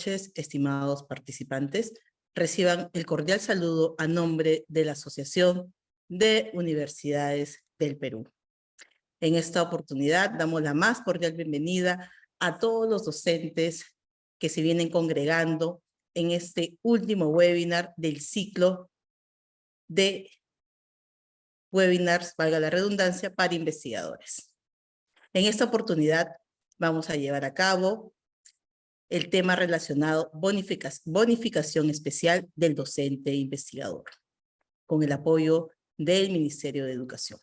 noches, estimados participantes. Reciban el cordial saludo a nombre de la Asociación de Universidades del Perú. En esta oportunidad damos la más cordial bienvenida a todos los docentes que se vienen congregando en este último webinar del ciclo de webinars, valga la redundancia, para investigadores. En esta oportunidad vamos a llevar a cabo el tema relacionado bonificación especial del docente e investigador, con el apoyo del Ministerio de Educación.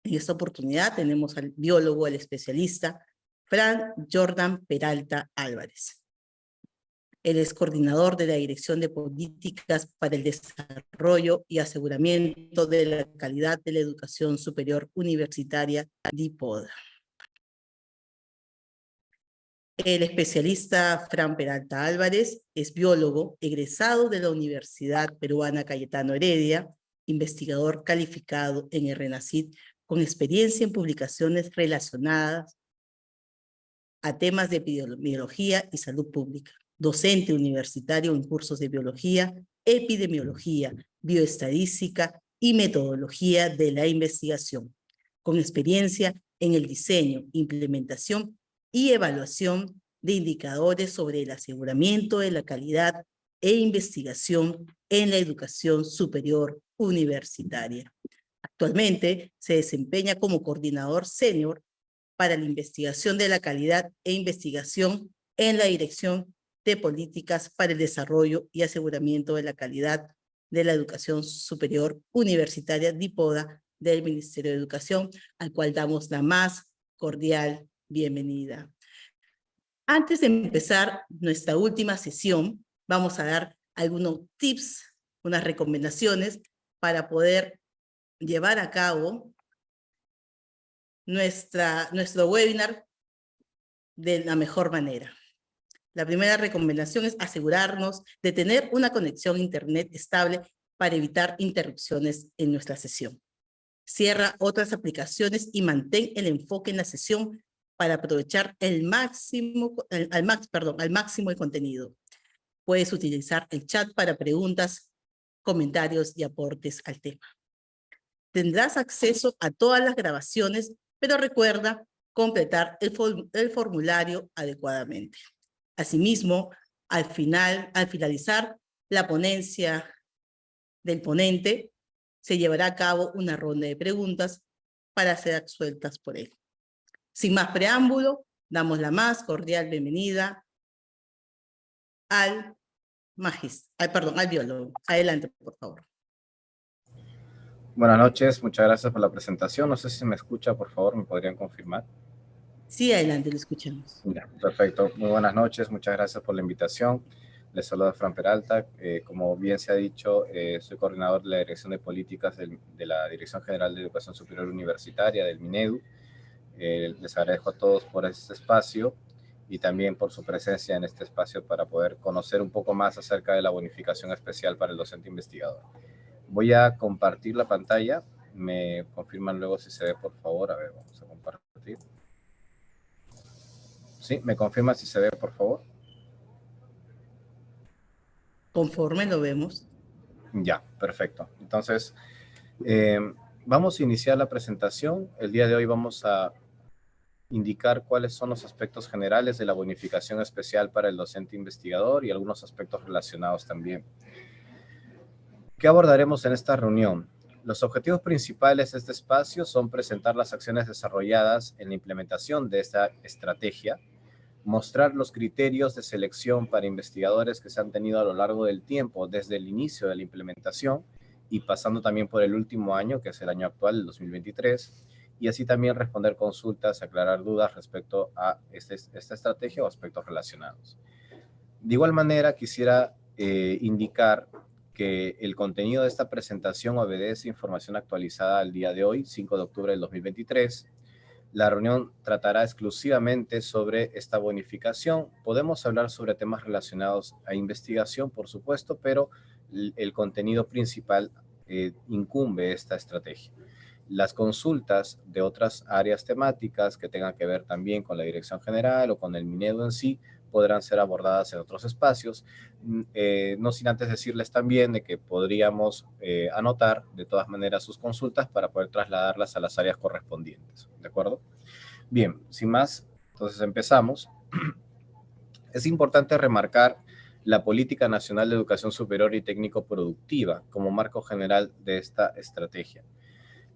En esta oportunidad tenemos al biólogo, al especialista, Fran Jordan Peralta Álvarez. Él es coordinador de la Dirección de Políticas para el Desarrollo y Aseguramiento de la Calidad de la Educación Superior Universitaria, DIPODA. El especialista Fran Peralta Álvarez es biólogo, egresado de la Universidad Peruana Cayetano Heredia, investigador calificado en el RENACYT, con experiencia en publicaciones relacionadas a temas de epidemiología y salud pública, docente universitario en cursos de biología, epidemiología, bioestadística y metodología de la investigación, con experiencia en el diseño, implementación y evaluación de indicadores sobre el aseguramiento de la calidad e investigación en la educación superior universitaria. Actualmente se desempeña como coordinador senior para la investigación de la calidad e investigación en la Dirección de Políticas para el Desarrollo y Aseguramiento de la Calidad de la Educación Superior Universitaria, DIPODA, del Ministerio de Educación, al cual damos la más cordial bienvenida. Antes de empezar nuestra última sesión, vamos a dar algunos tips, unas recomendaciones para poder llevar a cabo nuestro webinar de la mejor manera. La primera recomendación es asegurarnos de tener una conexión a Internet estable para evitar interrupciones en nuestra sesión. Cierra otras aplicaciones y mantén el enfoque en la sesión para aprovechar al máximo el contenido. Puedes utilizar el chat para preguntas, comentarios y aportes al tema. Tendrás acceso a todas las grabaciones, pero recuerda completar el formulario adecuadamente. Asimismo, al finalizar la ponencia del ponente, se llevará a cabo una ronda de preguntas para ser absueltas por él. Sin más preámbulo, damos la más cordial bienvenida al biólogo. Adelante, por favor. Buenas noches, muchas gracias por la presentación. No sé si me escucha, por favor, ¿me podrían confirmar? Sí, adelante, lo escuchamos. Ya, perfecto. Muy buenas noches, muchas gracias por la invitación. Les saluda Fran Peralta. Como bien se ha dicho, soy coordinador de la Dirección de Políticas de la Dirección General de Educación Superior Universitaria, del MINEDU. Les agradezco a todos por este espacio y también por su presencia en este espacio para poder conocer un poco más acerca de la bonificación especial para el docente investigador. Voy a compartir la pantalla. Me confirman luego si se ve, por favor. A ver, vamos a compartir. Sí, me confirma si se ve, por favor. Conforme lo vemos. Ya, perfecto. Entonces, vamos a iniciar la presentación. El día de hoy vamos a indicar cuáles son los aspectos generales de la bonificación especial para el docente investigador y algunos aspectos relacionados también. ¿Qué abordaremos en esta reunión? Los objetivos principales de este espacio son presentar las acciones desarrolladas en la implementación de esta estrategia, mostrar los criterios de selección para investigadores que se han tenido a lo largo del tiempo desde el inicio de la implementación y pasando también por el último año, que es el año actual, el 2023, y así también responder consultas, aclarar dudas respecto a esta estrategia o aspectos relacionados. De igual manera, quisiera indicar que el contenido de esta presentación obedece información actualizada al día de hoy, 5 de octubre del 2023. La reunión tratará exclusivamente sobre esta bonificación. Podemos hablar sobre temas relacionados a investigación, por supuesto, pero el contenido principal incumbe esta estrategia. Las consultas de otras áreas temáticas que tengan que ver también con la Dirección General o con el MINEDU en sí, podrán ser abordadas en otros espacios, no sin antes decirles también de que podríamos anotar de todas maneras sus consultas para poder trasladarlas a las áreas correspondientes, ¿de acuerdo? Bien, sin más, entonces empezamos. Es importante remarcar la Política Nacional de Educación Superior y Técnico Productiva como marco general de esta estrategia.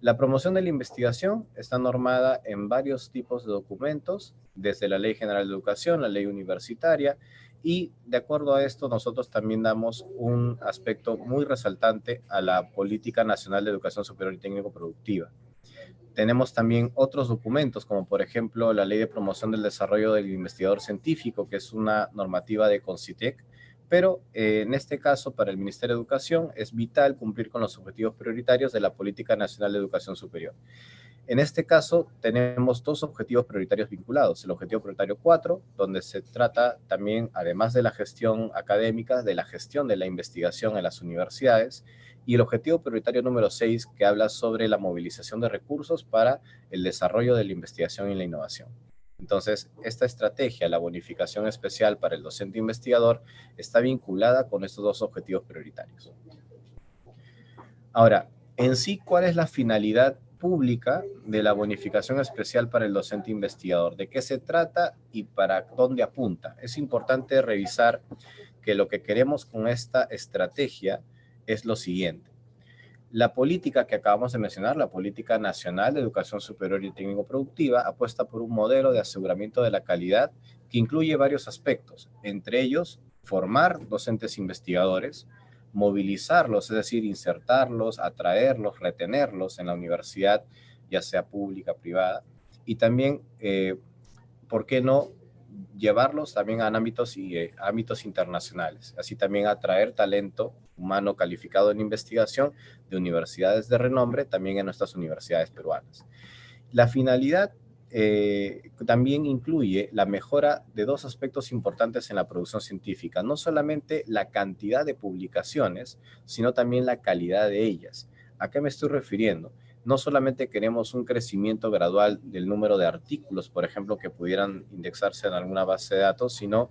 La promoción de la investigación está normada en varios tipos de documentos, desde la Ley General de Educación, la Ley Universitaria, y de acuerdo a esto nosotros también damos un aspecto muy resaltante a la Política Nacional de Educación Superior y Técnico Productiva. Tenemos también otros documentos, como por ejemplo la Ley de Promoción del Desarrollo del Investigador Científico, que es una normativa de CONCITEC, pero en este caso para el Ministerio de Educación es vital cumplir con los objetivos prioritarios de la Política Nacional de Educación Superior. En este caso tenemos dos objetivos prioritarios vinculados, el objetivo prioritario 4, donde se trata también, además de la gestión académica, de la gestión de la investigación en las universidades, y el objetivo prioritario número 6, que habla sobre la movilización de recursos para el desarrollo de la investigación y la innovación. Entonces, esta estrategia, la bonificación especial para el docente investigador, está vinculada con estos dos objetivos prioritarios. Ahora, en sí, ¿cuál es la finalidad pública de la bonificación especial para el docente investigador? ¿De qué se trata y para dónde apunta? Es importante revisar que lo que queremos con esta estrategia es lo siguiente. La política que acabamos de mencionar, la Política Nacional de Educación Superior y Técnico Productiva, apuesta por un modelo de aseguramiento de la calidad que incluye varios aspectos, entre ellos formar docentes investigadores, movilizarlos, es decir, insertarlos, atraerlos, retenerlos en la universidad, ya sea pública, privada, y también, ¿por qué no llevarlos también a ámbitos internacionales? Así también atraer talento humano calificado en investigación de universidades de renombre, también en nuestras universidades peruanas. La finalidad también incluye la mejora de dos aspectos importantes en la producción científica, no solamente la cantidad de publicaciones, sino también la calidad de ellas. ¿A qué me estoy refiriendo? No solamente queremos un crecimiento gradual del número de artículos, por ejemplo, que pudieran indexarse en alguna base de datos, sino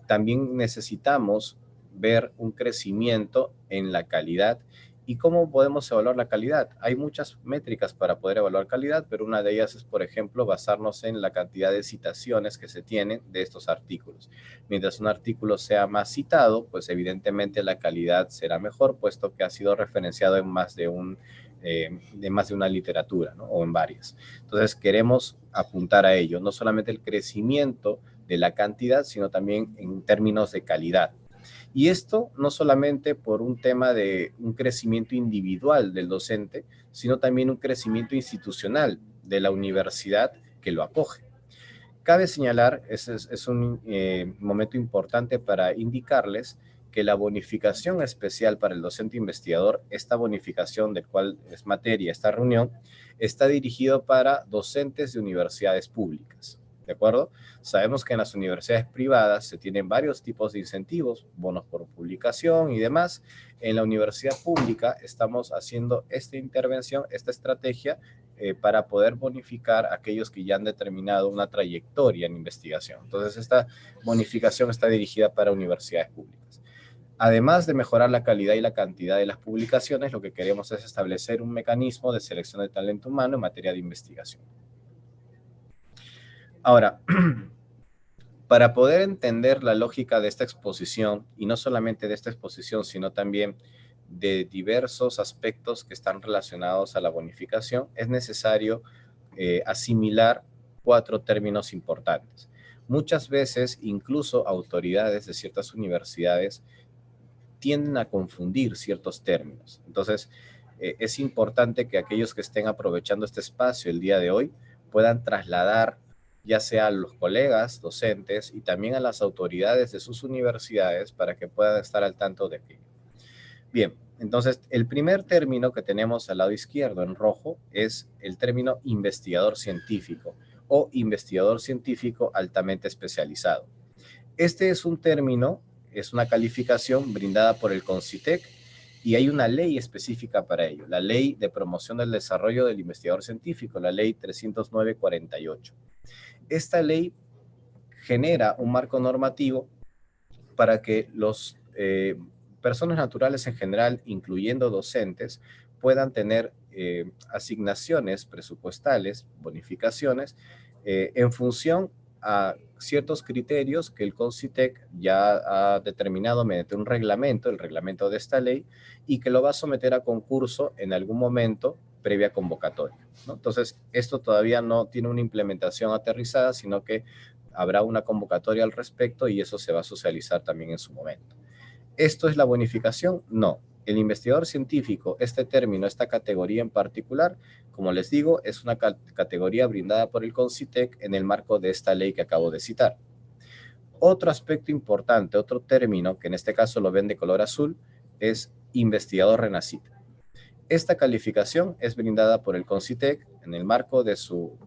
también necesitamos ver un crecimiento en la calidad. ¿Y cómo podemos evaluar la calidad? Hay muchas métricas para poder evaluar calidad, pero una de ellas es, por ejemplo, basarnos en la cantidad de citaciones que se tienen de estos artículos. Mientras un artículo sea más citado, pues evidentemente la calidad será mejor, puesto que ha sido referenciado en más de una literatura, ¿no? O en varias. Entonces queremos apuntar a ello, no solamente el crecimiento de la cantidad, sino también en términos de calidad. Y esto no solamente por un tema de un crecimiento individual del docente, sino también un crecimiento institucional de la universidad que lo acoge. Cabe señalar, es un momento importante para indicarles que la bonificación especial para el docente investigador, esta bonificación del cual es materia esta reunión, está dirigido para docentes de universidades públicas. ¿De acuerdo? Sabemos que en las universidades privadas se tienen varios tipos de incentivos, bonos por publicación y demás. En la universidad pública estamos haciendo esta intervención, esta estrategia para poder bonificar a aquellos que ya han determinado una trayectoria en investigación. Entonces, esta bonificación está dirigida para universidades públicas. Además de mejorar la calidad y la cantidad de las publicaciones, lo que queremos es establecer un mecanismo de selección de talento humano en materia de investigación. Ahora, para poder entender la lógica de esta exposición, y no solamente de esta exposición, sino también de diversos aspectos que están relacionados a la bonificación, es necesario asimilar 4 términos importantes. Muchas veces, incluso autoridades de ciertas universidades tienden a confundir ciertos términos. Entonces, es importante que aquellos que estén aprovechando este espacio el día de hoy puedan trasladar ya sea a los colegas docentes y también a las autoridades de sus universidades para que puedan estar al tanto de aquello. Bien, entonces el primer término que tenemos al lado izquierdo en rojo es el término investigador científico o investigador científico altamente especializado. Este es un término, es una calificación brindada por el CONCITEC y hay una ley específica para ello, la Ley de Promoción del Desarrollo del Investigador Científico, la Ley 309/48. Esta ley genera un marco normativo para que los personas naturales en general, incluyendo docentes, puedan tener asignaciones presupuestales, bonificaciones, en función a ciertos criterios que el CONCITEC ya ha determinado mediante un reglamento, el reglamento de esta ley, y que lo va a someter a concurso en algún momento previa convocatoria, ¿no? Entonces, esto todavía no tiene una implementación aterrizada, sino que habrá una convocatoria al respecto y eso se va a socializar también en su momento. ¿Esto es la bonificación? No. El investigador científico, este término, esta categoría en particular, como les digo, es una categoría brindada por el CONCITEC en el marco de esta ley que acabo de citar. Otro aspecto importante, otro término, que en este caso lo ven de color azul, es investigador RENACYT. Esta calificación es brindada por el CONCITEC en el marco de su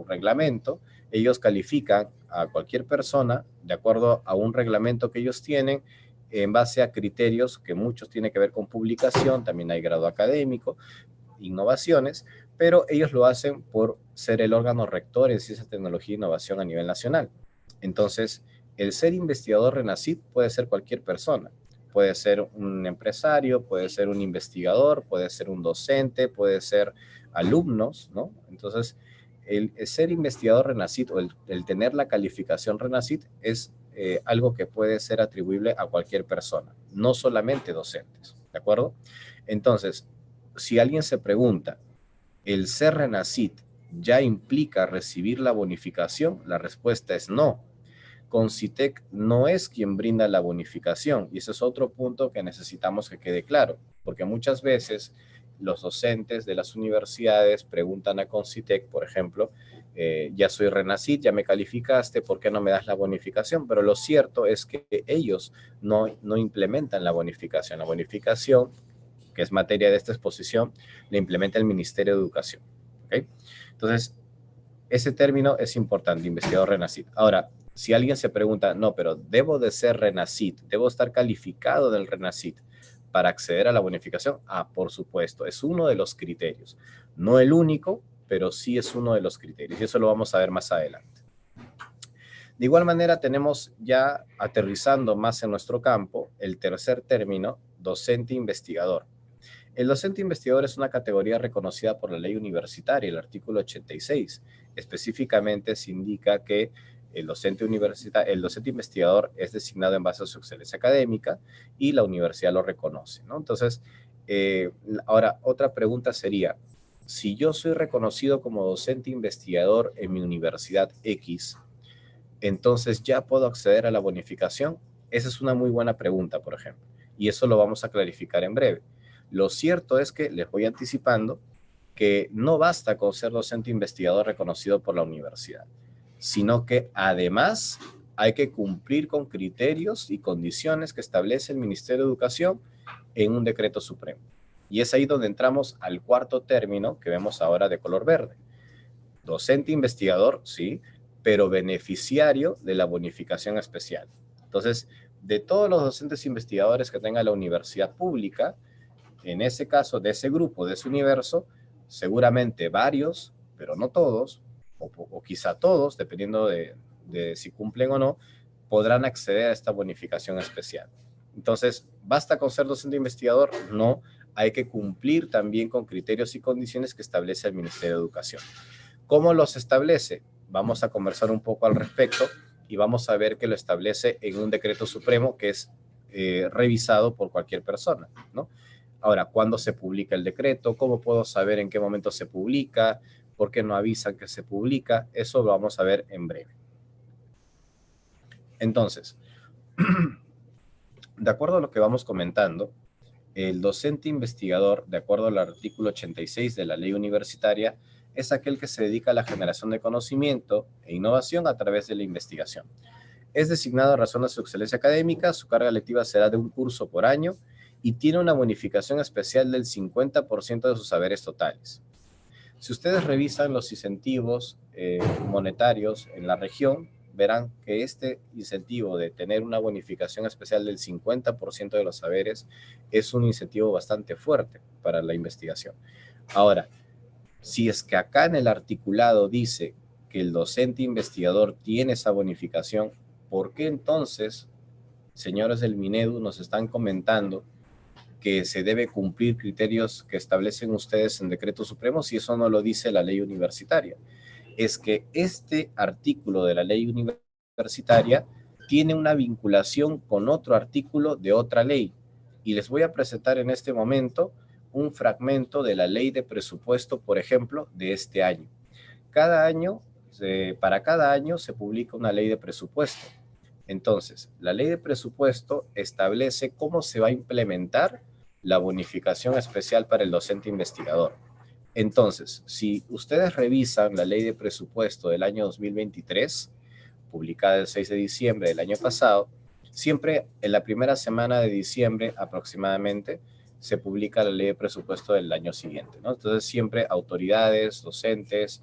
reglamento. Ellos califican a cualquier persona de acuerdo a un reglamento que ellos tienen en base a criterios que muchos tienen que ver con publicación, también hay grado académico, innovaciones, pero ellos lo hacen por ser el órgano rector en ciencia, tecnología e innovación a nivel nacional. Entonces, el ser investigador RENACYT puede ser cualquier persona. Puede ser un empresario, puede ser un investigador, puede ser un docente, puede ser alumnos, ¿no? Entonces, el ser investigador RENACYT o el tener la calificación RENACYT es algo que puede ser atribuible a cualquier persona, no solamente docentes, ¿de acuerdo? Entonces, si alguien se pregunta, ¿el ser RENACYT ya implica recibir la bonificación? La respuesta es no. CONCITEC no es quien brinda la bonificación y ese es otro punto que necesitamos que quede claro, porque muchas veces los docentes de las universidades preguntan a CONCITEC, por ejemplo, ya soy RENACYT, ya me calificaste, ¿por qué no me das la bonificación? Pero lo cierto es que ellos no implementan la bonificación. La bonificación, que es materia de esta exposición, la implementa el Ministerio de Educación. ¿Okay? Entonces, ese término es importante, investigador RENACYT. Ahora, si alguien se pregunta, no, pero debo de ser RENACYT, debo estar calificado del RENACYT para acceder a la bonificación. Ah, por supuesto, es uno de los criterios. No el único, pero sí es uno de los criterios. Y eso lo vamos a ver más adelante. De igual manera, tenemos ya aterrizando más en nuestro campo el tercer término, docente investigador. El docente investigador es una categoría reconocida por la ley universitaria, el artículo 86. Específicamente se indica que el docente investigador es designado en base a su excelencia académica y la universidad lo reconoce, ¿no? Entonces, ahora, otra pregunta sería, si yo soy reconocido como docente investigador en mi universidad X, entonces ¿ya puedo acceder a la bonificación? Esa es una muy buena pregunta, por ejemplo, y eso lo vamos a clarificar en breve. Lo cierto es que les voy anticipando que no basta con ser docente investigador reconocido por la universidad, sino que además hay que cumplir con criterios y condiciones que establece el Ministerio de Educación en un decreto supremo. Y es ahí donde entramos al cuarto término que vemos ahora de color verde. Docente investigador, sí, pero beneficiario de la bonificación especial. Entonces, de todos los docentes investigadores que tenga la universidad pública, en ese caso, de ese grupo, de ese universo, seguramente varios, pero no todos, o quizá todos, dependiendo de si cumplen o no, podrán acceder a esta bonificación especial. Entonces, ¿basta con ser docente investigador? No, hay que cumplir también con criterios y condiciones que establece el Ministerio de Educación. ¿Cómo los establece? Vamos a conversar un poco al respecto y vamos a ver que lo establece en un decreto supremo que es revisado por cualquier persona, ¿no? Ahora, ¿cuándo se publica el decreto? ¿Cómo puedo saber en qué momento se publica? ¿Por qué no avisan que se publica? Eso lo vamos a ver en breve. Entonces, de acuerdo a lo que vamos comentando, el docente investigador, de acuerdo al artículo 86 de la ley universitaria, es aquel que se dedica a la generación de conocimiento e innovación a través de la investigación. Es designado a razón de su excelencia académica, su carga lectiva será de un curso por año y tiene una bonificación especial del 50% de sus saberes totales. Si ustedes revisan los incentivos monetarios en la región, verán que este incentivo de tener una bonificación especial del 50% de los saberes es un incentivo bastante fuerte para la investigación. Ahora, si es que acá en el articulado dice que el docente investigador tiene esa bonificación, ¿por qué entonces, señores del Minedu, nos están comentando que se debe cumplir criterios que establecen ustedes en decreto supremo si eso no lo dice la ley universitaria? Es que este artículo de la ley universitaria tiene una vinculación con otro artículo de otra ley. Y les voy a presentar en este momento un fragmento de la ley de presupuesto, por ejemplo, de este año. Cada año, para cada año se publica una ley de presupuesto. Entonces, la ley de presupuesto establece cómo se va a implementar la bonificación especial para el docente investigador. Entonces, si ustedes revisan la ley de presupuesto del año 2023, publicada el 6 de diciembre del año pasado, siempre en la primera semana de diciembre aproximadamente se publica la ley de presupuesto del año siguiente, ¿no? Entonces, siempre autoridades, docentes,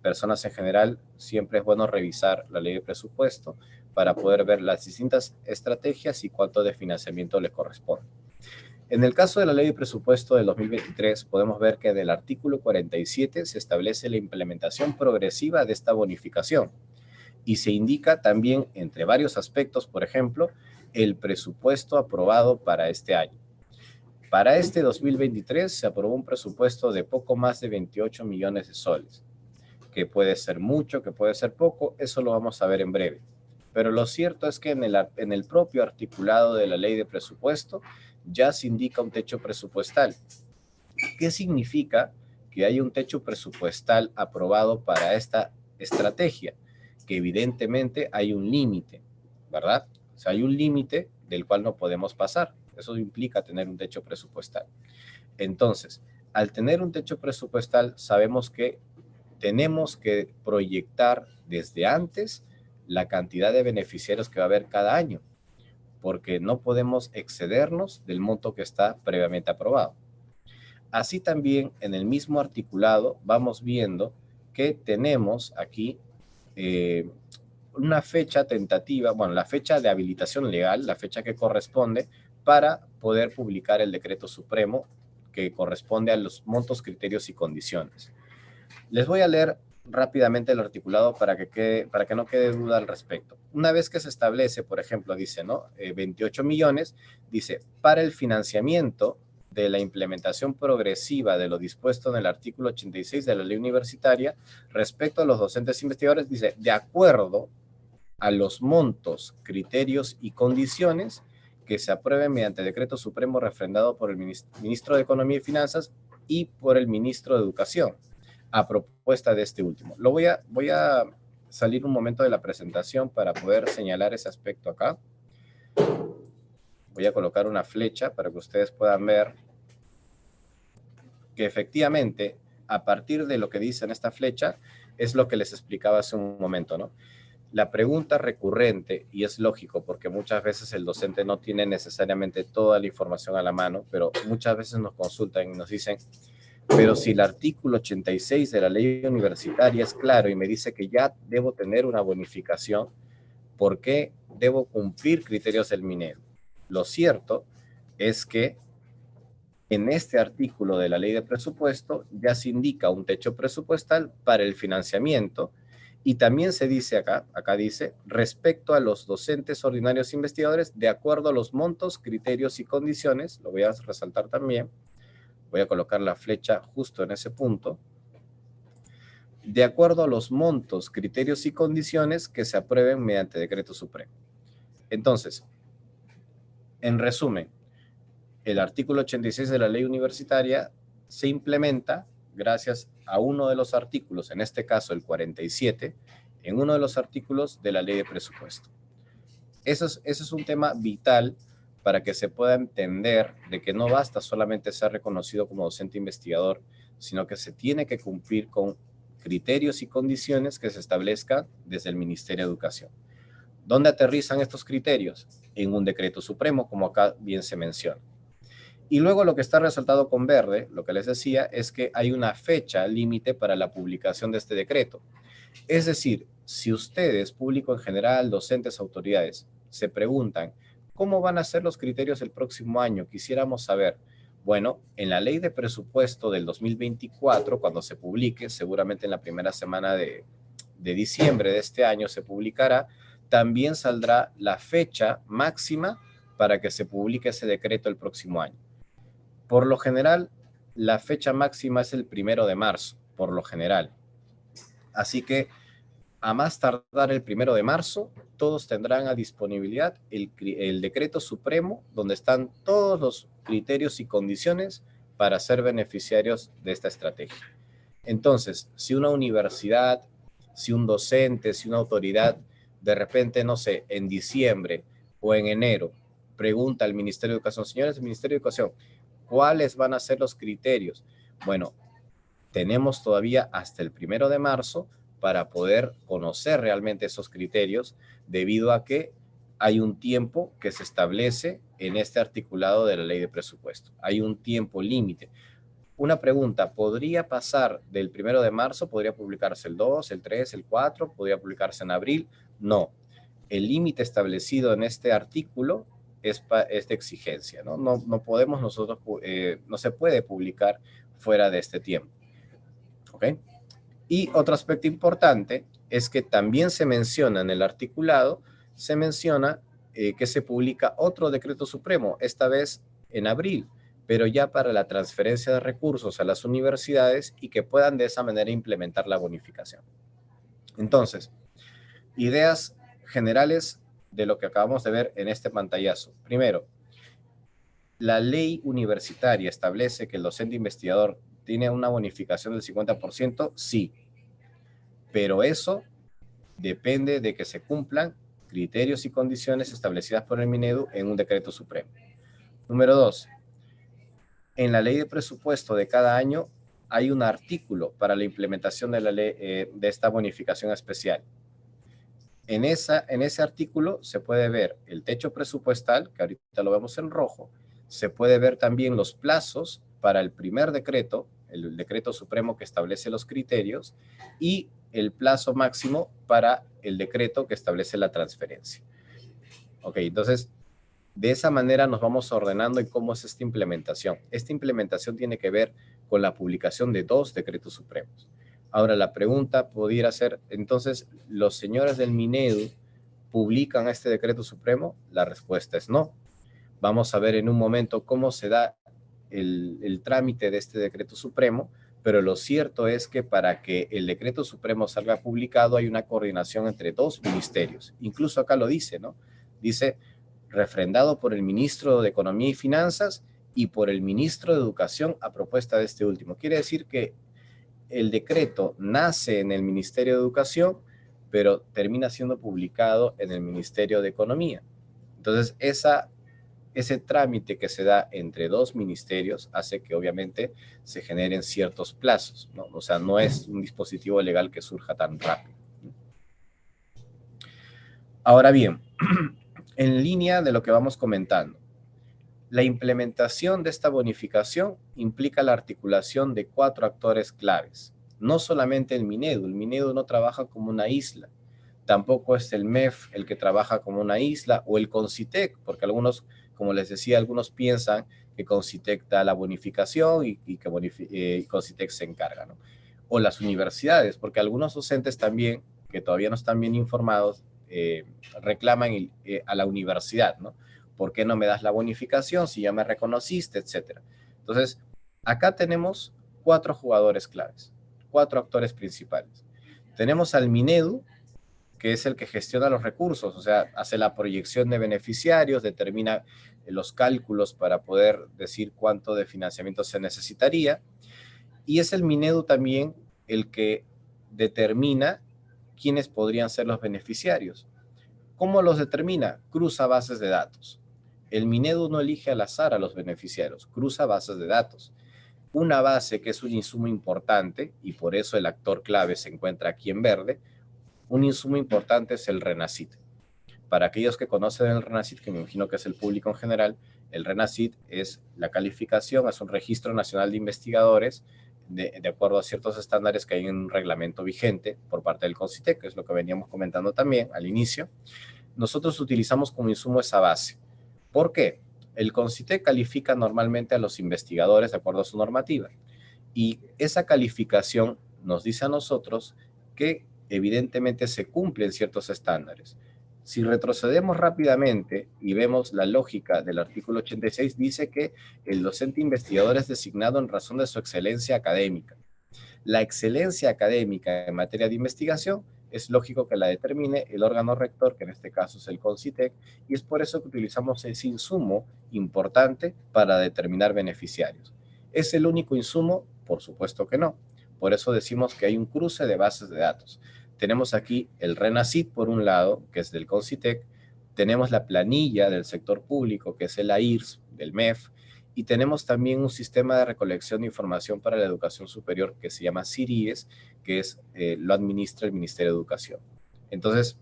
personas en general, siempre es bueno revisar la ley de presupuesto para poder ver las distintas estrategias y cuánto de financiamiento les corresponde. En el caso de la ley de presupuesto del 2023, podemos ver que en el artículo 47 se establece la implementación progresiva de esta bonificación y se indica también, entre varios aspectos, por ejemplo, el presupuesto aprobado para este año. Para este 2023 se aprobó un presupuesto de poco más de 28 millones de soles, que puede ser mucho, que puede ser poco, eso lo vamos a ver en breve. Pero lo cierto es que en el propio articulado de la ley de presupuesto ya se indica un techo presupuestal. ¿Qué significa que hay un techo presupuestal aprobado para esta estrategia? Que evidentemente hay un límite, ¿verdad? O sea, hay un límite del cual no podemos pasar. Eso implica tener un techo presupuestal. Entonces, al tener un techo presupuestal, sabemos que tenemos que proyectar desde antes la cantidad de beneficiarios que va a haber cada año, porque no podemos excedernos del monto que está previamente aprobado. Así también, en el mismo articulado, vamos viendo que tenemos aquí una fecha tentativa, bueno, la fecha de habilitación legal, la fecha que corresponde para poder publicar el decreto supremo que corresponde a los montos, criterios y condiciones. Les voy a leer rápidamente el articulado para que no quede duda al respecto. Una vez que se establece, por ejemplo, dice, ¿no? 28 millones, dice, para el financiamiento de la implementación progresiva de lo dispuesto en el artículo 86 de la ley universitaria respecto a los docentes investigadores, dice, de acuerdo a los montos, criterios y condiciones que se aprueben mediante decreto supremo refrendado por el ministro de Economía y Finanzas y por el ministro de Educación, a propuesta de este último. Voy a salir un momento de la presentación para poder señalar ese aspecto acá. Voy a colocar una flecha para que ustedes puedan ver que efectivamente, a partir de lo que dice en esta flecha, es lo que les explicaba hace un momento, ¿no? La pregunta recurrente, y es lógico porque muchas veces el docente no tiene necesariamente toda la información a la mano, pero muchas veces nos consultan y nos dicen, pero si el artículo 86 de la ley universitaria es claro y me dice que ya debo tener una bonificación, ¿por qué debo cumplir criterios del Minedu? Lo cierto es que en este artículo de la ley de presupuesto ya se indica un techo presupuestal para el financiamiento y también se dice acá dice, respecto a los docentes ordinarios investigadores, de acuerdo a los montos, criterios y condiciones, lo voy a resaltar también, voy a colocar la flecha justo en ese punto, de acuerdo a los montos, criterios y condiciones que se aprueben mediante decreto supremo. Entonces, en resumen, el artículo 86 de la ley universitaria se implementa gracias a uno de los artículos, en este caso el 47, en uno de los artículos de la ley de presupuesto. Eso es un tema vital para que se pueda entender de que no basta solamente ser reconocido como docente investigador, sino que se tiene que cumplir con criterios y condiciones que se establezcan desde el Ministerio de Educación. ¿Dónde aterrizan estos criterios? En un decreto supremo, como acá bien se menciona. Y luego lo que está resaltado con verde, lo que les decía, es que hay una fecha límite para la publicación de este decreto. Es decir, si ustedes, público en general, docentes, autoridades, se preguntan, ¿cómo van a ser los criterios el próximo año? Quisiéramos saber. Bueno, en la ley de presupuesto del 2024, cuando se publique, seguramente en la primera semana de de diciembre de este año se publicará, también saldrá la fecha máxima para que se publique ese decreto el próximo año. Por lo general, la fecha máxima es el 1 de marzo, por lo general. Así que a más tardar el 1 de marzo, todos tendrán a disponibilidad el decreto supremo, donde están todos los criterios y condiciones para ser beneficiarios de esta estrategia. Entonces, si una universidad, si un docente, si una autoridad, de repente, no sé, en diciembre o en enero, pregunta al Ministerio de Educación, señores del Ministerio de Educación, ¿cuáles van a ser los criterios? Bueno, tenemos todavía hasta el 1 de marzo para poder conocer realmente esos criterios, debido a que hay un tiempo que se establece en este articulado de la ley de presupuesto. Hay un tiempo límite. Una pregunta, ¿podría pasar del 1 de marzo? ¿Podría publicarse el 2, el 3, el 4? ¿Podría publicarse en abril? No. El límite establecido en este artículo es de exigencia, ¿no? No podemos nosotros, no se puede publicar fuera de este tiempo. ¿Ok? Y otro aspecto importante es que también se menciona en el articulado, se menciona que se publica otro decreto supremo, esta vez en abril, pero ya para la transferencia de recursos a las universidades y que puedan de esa manera implementar la bonificación. Entonces, ideas generales de lo que acabamos de ver en este pantallazo. Primero, la ley universitaria establece que el docente investigador tiene una bonificación del 50%, sí, pero eso depende de que se cumplan criterios y condiciones establecidas por el Minedu en un decreto supremo. Número 2, en la ley de presupuesto de cada año hay un artículo para la implementación de la ley, de esta bonificación especial. En ese artículo se puede ver el techo presupuestal, que ahorita lo vemos en rojo, se puede ver también los plazos para el primer decreto, el decreto supremo que establece los criterios, y el plazo máximo para el decreto que establece la transferencia. Ok, entonces, de esa manera nos vamos ordenando en cómo es esta implementación. Esta implementación tiene que ver con la publicación de 2 decretos supremos. Ahora, la pregunta pudiera ser, entonces, ¿los señores del Minedu publican este decreto supremo? La respuesta es no. Vamos a ver en un momento cómo se da el trámite de este decreto supremo, pero lo cierto es que para que el decreto supremo salga publicado hay una coordinación entre 2 ministerios. Incluso acá lo dice, ¿no? Dice, refrendado por el ministro de Economía y Finanzas y por el ministro de Educación a propuesta de este último. Quiere decir que el decreto nace en el Ministerio de Educación, pero termina siendo publicado en el Ministerio de Economía. Entonces, ese trámite que se da entre 2 ministerios hace que obviamente se generen ciertos plazos, ¿no? O sea, no es un dispositivo legal que surja tan rápido. Ahora bien, en línea de lo que vamos comentando, la implementación de esta bonificación implica la articulación de 4 actores claves. No solamente el Minedu no trabaja como una isla, tampoco es el MEF el que trabaja como una isla, o el CONCITEC, porque algunos, como les decía, algunos piensan que CONCITEC da la bonificación y que CONCITEC se encarga, ¿no? O las universidades, porque algunos docentes también, que todavía no están bien informados, reclaman a la universidad, ¿no? ¿Por qué no me das la bonificación si ya me reconociste, etcétera? Entonces, acá tenemos 4 jugadores claves, 4 actores principales. Tenemos al Minedu, que es el que gestiona los recursos, o sea, hace la proyección de beneficiarios, determina los cálculos para poder decir cuánto de financiamiento se necesitaría, y es el Minedu también el que determina quiénes podrían ser los beneficiarios. ¿Cómo los determina? Cruza bases de datos. El Minedu no elige al azar a los beneficiarios, cruza bases de datos. Una base que es un insumo importante, y por eso el actor clave se encuentra aquí en verde, un insumo importante es el RENACIT. Para aquellos que conocen el RENACIT, que me imagino que es el público en general, el RENACIT es la calificación, es un registro nacional de investigadores de acuerdo a ciertos estándares que hay en un reglamento vigente por parte del CONCITEC, que es lo que veníamos comentando también al inicio. Nosotros utilizamos como insumo esa base. ¿Por qué? El CONCITEC califica normalmente a los investigadores de acuerdo a su normativa, y esa calificación nos dice a nosotros que evidentemente se cumplen ciertos estándares. Si retrocedemos rápidamente y vemos la lógica del artículo 86, dice que el docente investigador es designado en razón de su excelencia académica. La excelencia académica en materia de investigación es lógico que la determine el órgano rector, que en este caso es el CONCITEC, y es por eso que utilizamos ese insumo importante para determinar beneficiarios. ¿Es el único insumo? Por supuesto que no. Por eso decimos que hay un cruce de bases de datos. Tenemos aquí el RENACID por un lado, que es del CONCITEC, tenemos la planilla del sector público, que es el AIRS, del MEF, y tenemos también un sistema de recolección de información para la educación superior que se llama CIRIES, que lo administra el Ministerio de Educación. Entonces,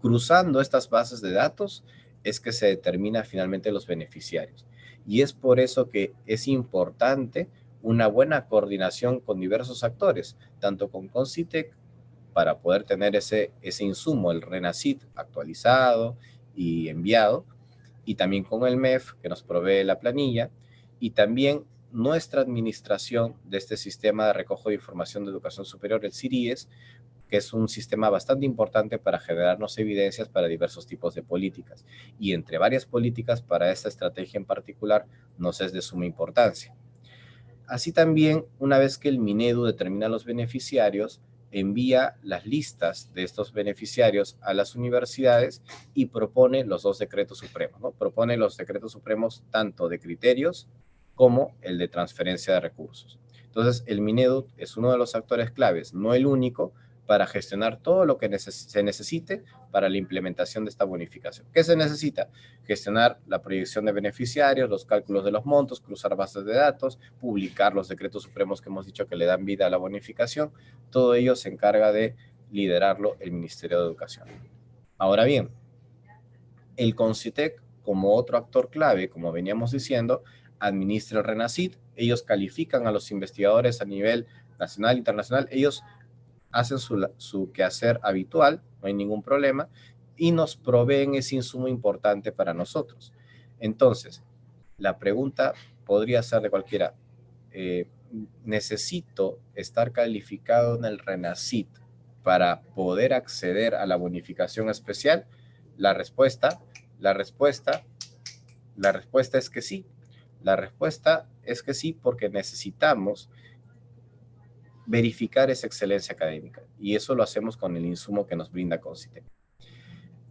cruzando estas bases de datos es que se determina finalmente los beneficiarios. Y es por eso que es importante una buena coordinación con diversos actores, tanto con CONCITEC, para poder tener ese insumo, el RENACID actualizado y enviado, y también con el MEF, que nos provee la planilla, y también nuestra administración de este sistema de recojo de información de educación superior, el CIRIES, que es un sistema bastante importante para generarnos evidencias para diversos tipos de políticas. Y entre varias políticas, para esta estrategia en particular, nos es de suma importancia. Así también, una vez que el Minedu determina los beneficiarios, envía las listas de estos beneficiarios a las universidades y propone los dos decretos supremos, ¿no? Propone los decretos supremos tanto de criterios como el de transferencia de recursos. Entonces, el Minedu es uno de los actores claves, no el único, para gestionar todo lo que se necesite para la implementación de esta bonificación. ¿Qué se necesita? Gestionar la proyección de beneficiarios, los cálculos de los montos, cruzar bases de datos, publicar los decretos supremos que hemos dicho que le dan vida a la bonificación. Todo ello se encarga de liderarlo el Ministerio de Educación. Ahora bien, el CONCITEC, como otro actor clave, como veníamos diciendo, administra el RENACID. Ellos califican a los investigadores a nivel nacional e internacional. Ellos hacen su quehacer habitual, no hay ningún problema, y nos proveen ese insumo importante para nosotros. Entonces, la pregunta podría ser de cualquiera, ¿necesito estar calificado en el RENACID para poder acceder a la bonificación especial? La respuesta es que sí. La respuesta es que sí, porque necesitamos verificar esa excelencia académica, y eso lo hacemos con el insumo que nos brinda CONCITEC.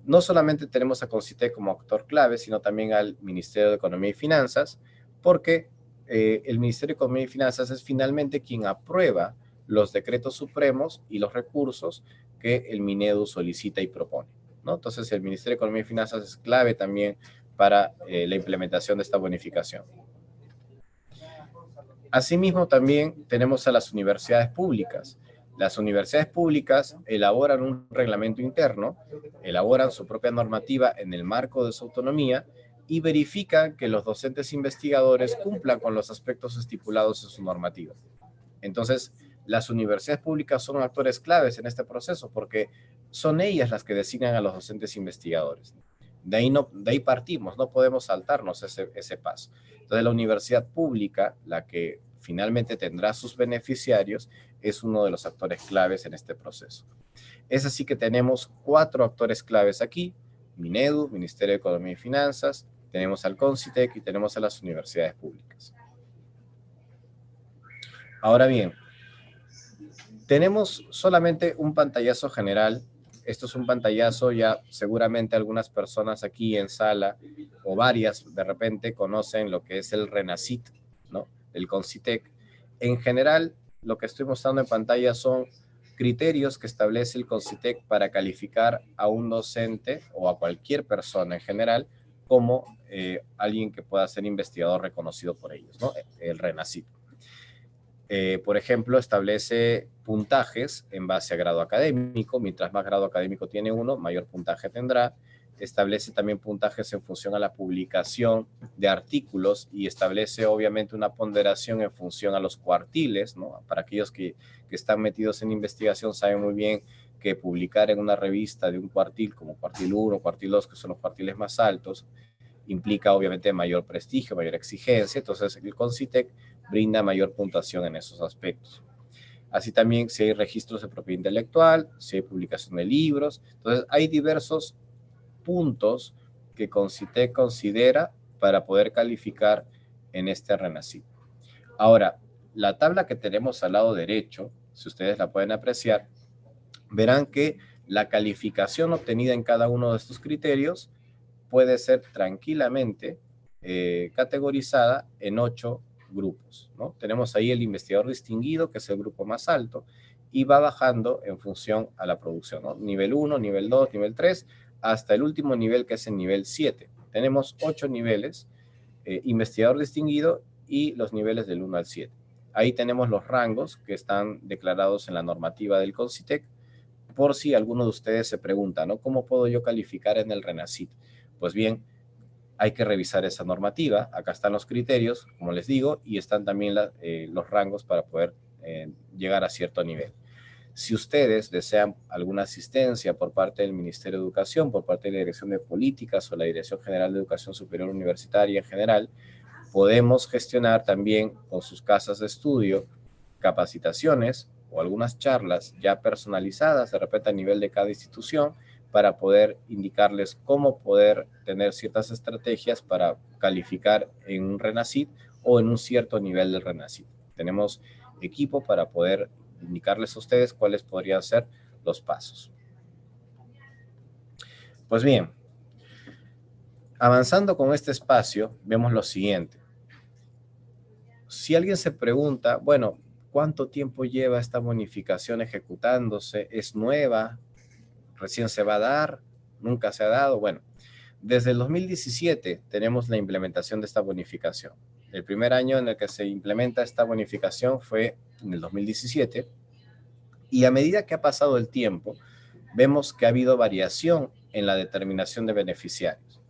No solamente tenemos a CONCITEC como actor clave, sino también al Ministerio de Economía y Finanzas, porque el Ministerio de Economía y Finanzas es finalmente quien aprueba los decretos supremos y los recursos que el Minedu solicita y propone, ¿no? Entonces, el Ministerio de Economía y Finanzas es clave también para la implementación de esta bonificación. Asimismo, también tenemos a las universidades públicas. Las universidades públicas elaboran un reglamento interno, elaboran su propia normativa en el marco de su autonomía y verifican que los docentes investigadores cumplan con los aspectos estipulados en su normativa. Entonces, las universidades públicas son actores claves en este proceso porque son ellas las que designan a los docentes investigadores. De ahí partimos, no podemos saltarnos ese paso. Entonces, la universidad pública, la que finalmente tendrá sus beneficiarios, es uno de los actores claves en este proceso. Es así que tenemos 4 actores claves aquí: Minedu, Ministerio de Economía y Finanzas, tenemos al CONCITEC y tenemos a las universidades públicas. Ahora bien, tenemos solamente un pantallazo general. Esto es un pantallazo, ya seguramente algunas personas aquí en sala o varias de repente conocen lo que es el RENACID, ¿no? El CONCITEC. En general, lo que estoy mostrando en pantalla son criterios que establece el CONCITEC para calificar a un docente o a cualquier persona en general como alguien que pueda ser investigador reconocido por ellos, ¿no? El RENACID. Por ejemplo, establece puntajes en base a grado académico. Mientras más grado académico tiene uno, mayor puntaje tendrá. Establece también puntajes en función a la publicación de artículos y establece obviamente una ponderación en función a los cuartiles, ¿no? Para aquellos que están metidos en investigación saben muy bien que publicar en una revista de un cuartil como cuartil 1, cuartil 2, que son los cuartiles más altos, implica obviamente mayor prestigio, mayor exigencia. Entonces el CONCITEC brinda mayor puntuación en esos aspectos. Así también si hay registros de propiedad intelectual, si hay publicación de libros. Entonces, hay diversos puntos que CONCITEC considera para poder calificar en este RENACIT. Ahora, la tabla que tenemos al lado derecho, si ustedes la pueden apreciar, verán que la calificación obtenida en cada uno de estos criterios puede ser tranquilamente categorizada en 8 grupos, ¿no? Tenemos ahí el investigador distinguido, que es el grupo más alto, y va bajando en función a la producción, ¿no? Nivel 1, nivel 2, nivel 3, hasta el último nivel, que es el nivel 7. Tenemos 8 niveles, investigador distinguido y los niveles del 1 al 7. Ahí tenemos los rangos que están declarados en la normativa del CONCITEC, por si alguno de ustedes se pregunta, ¿no? ¿Cómo puedo yo calificar en el RENACIT? Pues bien, hay que revisar esa normativa. Acá están los criterios, como les digo, y están también los rangos para poder llegar a cierto nivel. Si ustedes desean alguna asistencia por parte del Ministerio de Educación, por parte de la Dirección de Políticas o la Dirección General de Educación Superior Universitaria en general, podemos gestionar también con sus casas de estudio capacitaciones o algunas charlas ya personalizadas, de repente a nivel de cada institución, para poder indicarles cómo poder tener ciertas estrategias para calificar en un RENACIT o en un cierto nivel del RENACIT. Tenemos equipo para poder indicarles a ustedes cuáles podrían ser los pasos. Pues bien, avanzando con este espacio, vemos lo siguiente. Si alguien se pregunta, bueno, ¿cuánto tiempo lleva esta bonificación ejecutándose? ¿Es nueva? ¿Recién se va a dar? ¿Nunca se ha dado? Bueno, desde el 2017 tenemos la implementación de esta bonificación. El primer año en el que se implementa esta bonificación fue en el 2017, y a medida que ha pasado el tiempo, vemos que ha habido variación en la determinación de beneficiarios.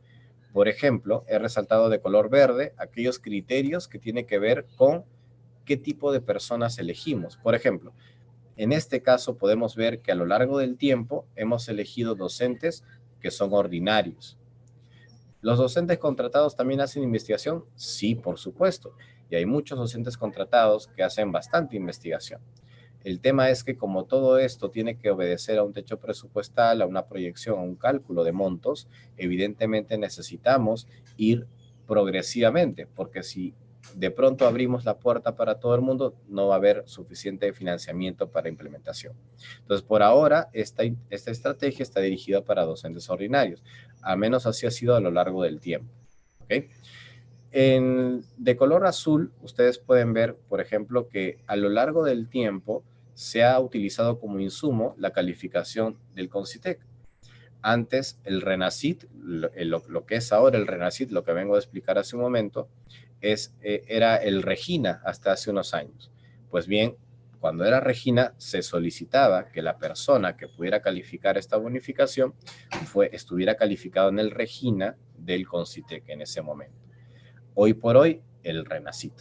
Por ejemplo, he resaltado de color verde aquellos criterios que tienen que ver con qué tipo de personas elegimos. Por ejemplo, en este caso podemos ver que a lo largo del tiempo hemos elegido docentes que son ordinarios. ¿Los docentes contratados también hacen investigación? Sí, por supuesto. Y hay muchos docentes contratados que hacen bastante investigación. El tema es que como todo esto tiene que obedecer a un techo presupuestal, a una proyección, a un cálculo de montos, evidentemente necesitamos ir progresivamente, porque si de pronto abrimos la puerta para todo el mundo, no va a haber suficiente financiamiento para implementación. Entonces, por ahora, esta estrategia está dirigida para docentes ordinarios, al menos así ha sido a lo largo del tiempo. ¿Okay? De color azul, ustedes pueden ver, por ejemplo, que a lo largo del tiempo se ha utilizado como insumo la calificación del CONCITEC. Antes, el RENACIT, lo que es ahora el RENACIT, lo que vengo a explicar hace un momento, era el REGINA hasta hace unos años. Pues bien, cuando era REGINA, se solicitaba que la persona que pudiera calificar esta bonificación estuviera calificado en el REGINA del CONCITEC en ese momento. Hoy por hoy, el RENACIT.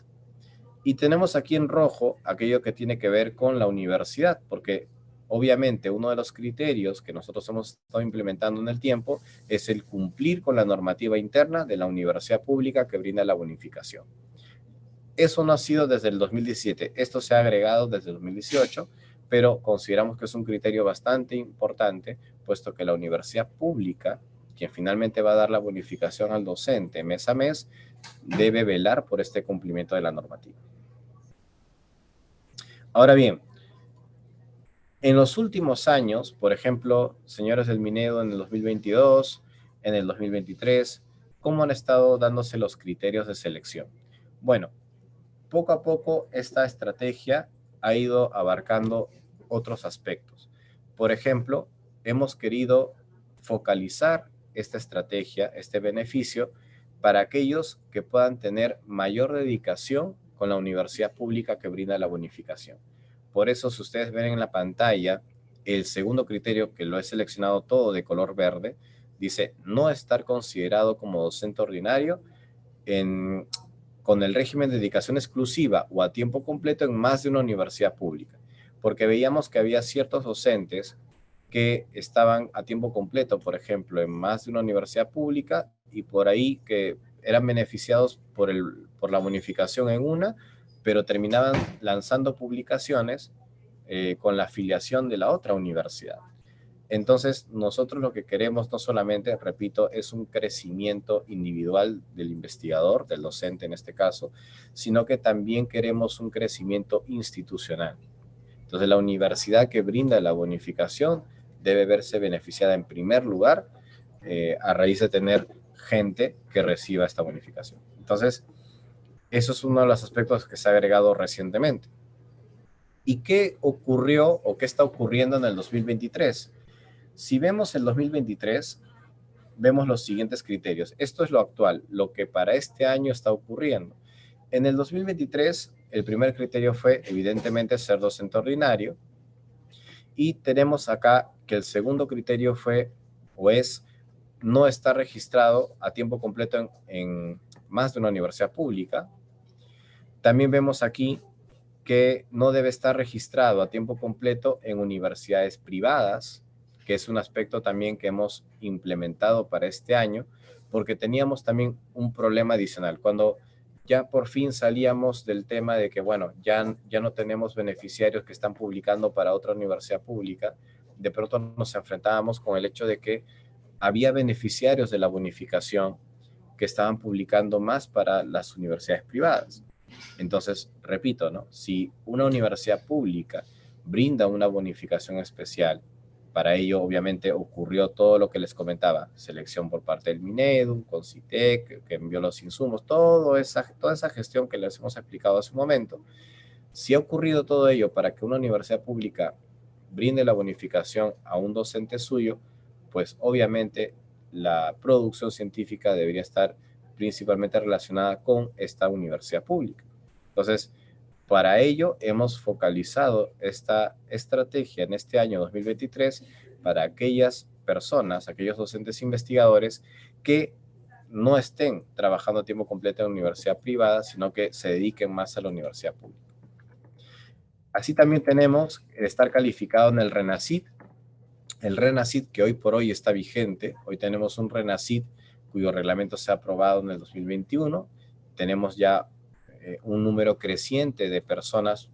Y tenemos aquí en rojo aquello que tiene que ver con la universidad, porque obviamente uno de los criterios que nosotros hemos estado implementando en el tiempo es el cumplir con la normativa interna de la universidad pública que brinda la bonificación. Eso no ha sido desde el 2017, esto se ha agregado desde el 2018, pero consideramos que es un criterio bastante importante, puesto que la universidad pública, quien finalmente va a dar la bonificación al docente mes a mes, debe velar por este cumplimiento de la normativa. Ahora bien, en los últimos años, por ejemplo, señores del Minedo en el 2022, en el 2023, ¿cómo han estado dándose los criterios de selección? Bueno, poco a poco esta estrategia ha ido abarcando otros aspectos. Por ejemplo, hemos querido focalizar esta estrategia, este beneficio, para aquellos que puedan tener mayor dedicación con la universidad pública que brinda la bonificación. Por eso, si ustedes ven en la pantalla, el segundo criterio, que lo he seleccionado todo de color verde, dice no estar considerado como docente ordinario con el régimen de dedicación exclusiva o a tiempo completo en más de una universidad pública, porque veíamos que había ciertos docentes que estaban a tiempo completo, por ejemplo, en más de una universidad pública, y por ahí que eran beneficiados por la bonificación en una, pero terminaban lanzando publicaciones con la afiliación de la otra universidad. Entonces, nosotros lo que queremos no solamente, repito, es un crecimiento individual del investigador, del docente en este caso, sino que también queremos un crecimiento institucional. Entonces, la universidad que brinda la bonificación debe verse beneficiada en primer lugar a raíz de tener gente que reciba esta bonificación. Entonces, eso es uno de los aspectos que se ha agregado recientemente. ¿Y qué ocurrió o qué está ocurriendo en el 2023? Si vemos el 2023, vemos los siguientes criterios. Esto es lo actual, lo que para este año está ocurriendo. En el 2023, el primer criterio fue, evidentemente, ser docente ordinario. Y tenemos acá que el segundo criterio fue o es no estar registrado a tiempo completo en más de una universidad pública. También vemos aquí que no debe estar registrado a tiempo completo en universidades privadas, que es un aspecto también que hemos implementado para este año, porque teníamos también un problema adicional. Cuando ya por fin salíamos del tema de que, bueno, ya no tenemos beneficiarios que están publicando para otra universidad pública, de pronto nos enfrentábamos con el hecho de que había beneficiarios de la bonificación que estaban publicando más para las universidades privadas. Entonces, repito, ¿no? Si una universidad pública brinda una bonificación especial, para ello obviamente ocurrió todo lo que les comentaba, selección por parte del Minedu, Concitec, que envió los insumos, toda esa gestión que les hemos explicado hace un momento. Si ha ocurrido todo ello para que una universidad pública brinde la bonificación a un docente suyo, pues obviamente la producción científica debería estar principalmente relacionada con esta universidad pública. Entonces, para ello hemos focalizado esta estrategia en este año 2023 para aquellas personas, aquellos docentes investigadores que no estén trabajando a tiempo completo en universidad privada, sino que se dediquen más a la universidad pública. Así también tenemos estar calificado en el RENACIT. El RENACIT que hoy por hoy está vigente. Hoy tenemos un RENACIT cuyo reglamento se ha aprobado en el 2021. Tenemos ya un número creciente de personas,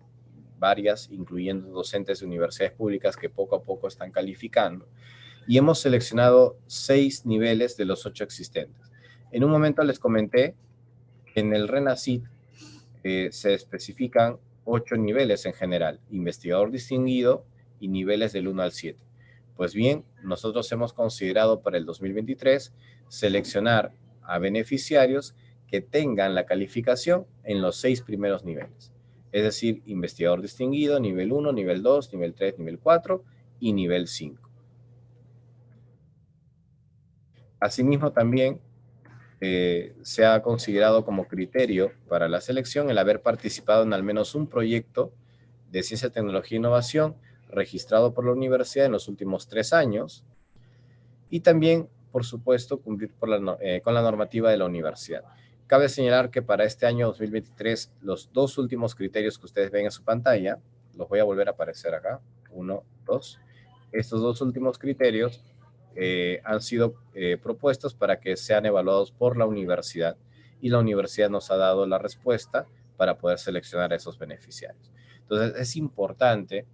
varias, incluyendo docentes de universidades públicas que poco a poco están calificando. Y hemos seleccionado 6 niveles de los 8 existentes. En un momento les comenté que en el RENACIT se especifican 8 niveles en general, investigador distinguido y niveles del 1 al 7. Pues bien, nosotros hemos considerado para el 2023 seleccionar a beneficiarios que tengan la calificación en los 6 primeros niveles. Es decir, investigador distinguido, nivel 1, nivel 2, nivel 3, nivel 4 y nivel 5. Asimismo, también se ha considerado como criterio para la selección el haber participado en al menos un proyecto de ciencia, tecnología e innovación registrado por la universidad en los últimos 3 años y también, por supuesto, cumplir con la normativa de la universidad. Cabe señalar que para este año 2023, los 2 últimos criterios que ustedes ven en su pantalla, los voy a volver a aparecer acá, 1, 2. Estos 2 últimos criterios han sido propuestos para que sean evaluados por la universidad y la universidad nos ha dado la respuesta para poder seleccionar a esos beneficiarios. Entonces, es importante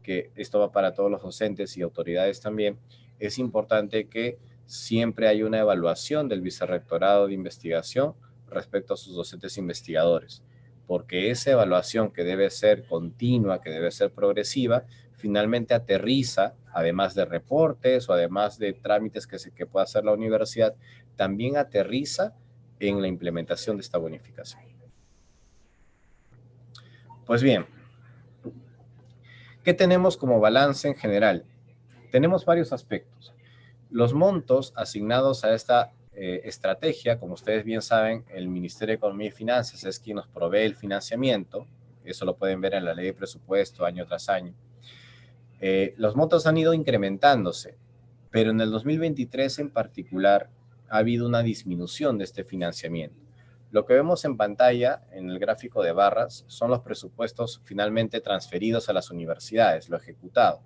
que esto va para todos los docentes y autoridades también, es importante que siempre haya una evaluación del vicerrectorado de investigación respecto a sus docentes investigadores, porque esa evaluación que debe ser continua, que debe ser progresiva, finalmente aterriza, además de reportes o además de trámites que pueda hacer la universidad, también aterriza en la implementación de esta bonificación. Pues bien, ¿qué tenemos como balance en general? Tenemos varios aspectos. Los montos asignados a esta estrategia, como ustedes bien saben, el Ministerio de Economía y Finanzas es quien nos provee el financiamiento. Eso lo pueden ver en la ley de presupuesto año tras año. Los montos han ido incrementándose, pero en el 2023 en particular ha habido una disminución de este financiamiento. Lo que vemos en pantalla, en el gráfico de barras, son los presupuestos finalmente transferidos a las universidades, lo ejecutado.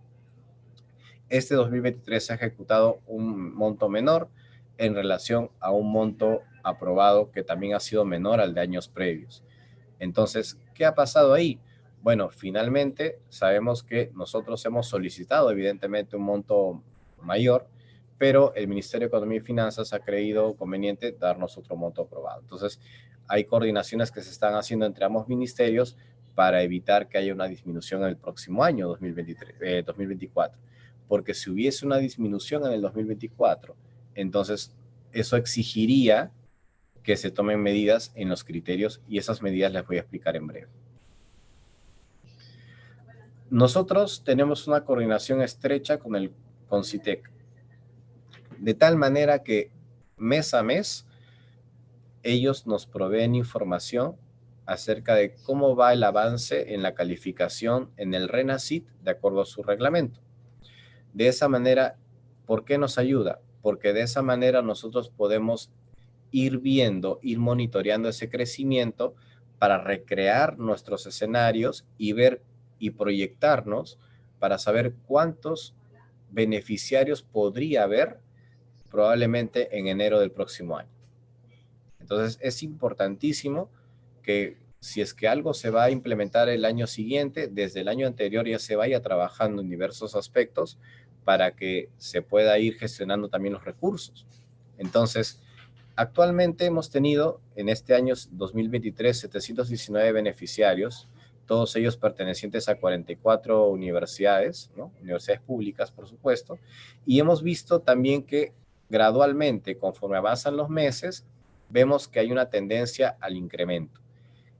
Este 2023 se ha ejecutado un monto menor en relación a un monto aprobado que también ha sido menor al de años previos. Entonces, ¿qué ha pasado ahí? Bueno, finalmente sabemos que nosotros hemos solicitado evidentemente un monto mayor, pero el Ministerio de Economía y Finanzas ha creído conveniente darnos otro monto aprobado. Entonces, hay coordinaciones que se están haciendo entre ambos ministerios para evitar que haya una disminución en el próximo año, 2024. Porque si hubiese una disminución en el 2024, entonces eso exigiría que se tomen medidas en los criterios y esas medidas las voy a explicar en breve. Nosotros tenemos una coordinación estrecha con el CONCITEC, de tal manera que mes a mes ellos nos proveen información acerca de cómo va el avance en la calificación en el RENACIT de acuerdo a su reglamento. De esa manera, ¿por qué nos ayuda? Porque de esa manera nosotros podemos ir viendo, ir monitoreando ese crecimiento para recrear nuestros escenarios y ver y proyectarnos para saber cuántos beneficiarios podría haber probablemente en enero del próximo año. Entonces es importantísimo que si es que algo se va a implementar el año siguiente, desde el año anterior ya se vaya trabajando en diversos aspectos para que se pueda ir gestionando también los recursos. Entonces, actualmente hemos tenido en este año 2023 719 beneficiarios, todos ellos pertenecientes a 44 universidades, ¿no? Universidades públicas, por supuesto, y hemos visto también que gradualmente, conforme avanzan los meses, vemos que hay una tendencia al incremento.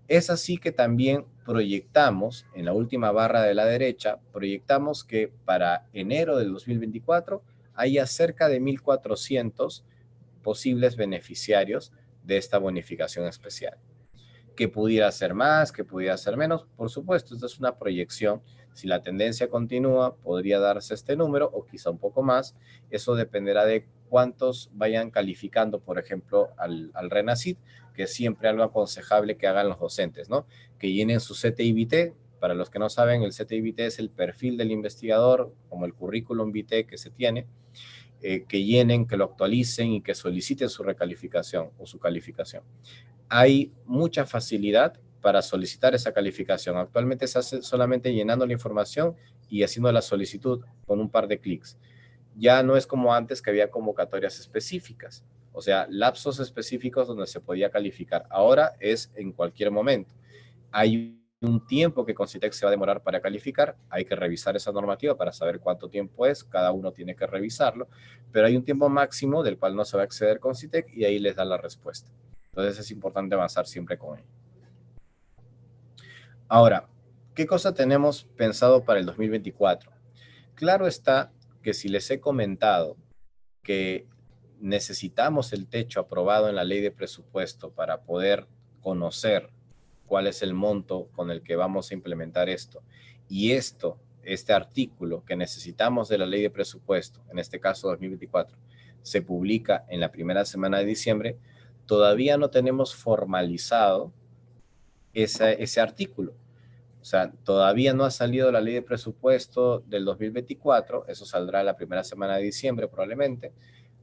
Es así que también proyectamos, en la última barra de la derecha, proyectamos que para enero del 2024 haya cerca de 1.400 posibles beneficiarios de esta bonificación especial. Que pudiera ser más, que pudiera ser menos, por supuesto, esta es una proyección. Si la tendencia continúa, podría darse este número o quizá un poco más. Eso dependerá de cuántos vayan calificando, por ejemplo, al RENACIT, que es siempre algo aconsejable que hagan los docentes, ¿no? Que llenen su CTI-VT. Para los que no saben, el CTI-VT es el perfil del investigador, como el currículum vitae que se tiene, que llenen, que lo actualicen y que soliciten su recalificación o su calificación. Hay mucha facilidad para solicitar esa calificación. Actualmente se hace solamente llenando la información y haciendo la solicitud con un par de clics. Ya no es como antes que había convocatorias específicas, o sea, lapsos específicos donde se podía calificar. Ahora es en cualquier momento. Hay un tiempo que Concitec se va a demorar para calificar, hay que revisar esa normativa para saber cuánto tiempo es, cada uno tiene que revisarlo, pero hay un tiempo máximo del cual no se va a exceder Concitec y ahí les da la respuesta. Entonces es importante avanzar siempre con ello. Ahora, ¿qué cosa tenemos pensado para el 2024? Claro está que si les he comentado que necesitamos el techo aprobado en la ley de presupuesto para poder conocer cuál es el monto con el que vamos a implementar esto, y este artículo que necesitamos de la ley de presupuesto, en este caso 2024, se publica en la primera semana de diciembre, todavía no tenemos formalizado ese artículo. O sea, todavía no ha salido la ley de presupuesto del 2024, eso saldrá la primera semana de diciembre probablemente.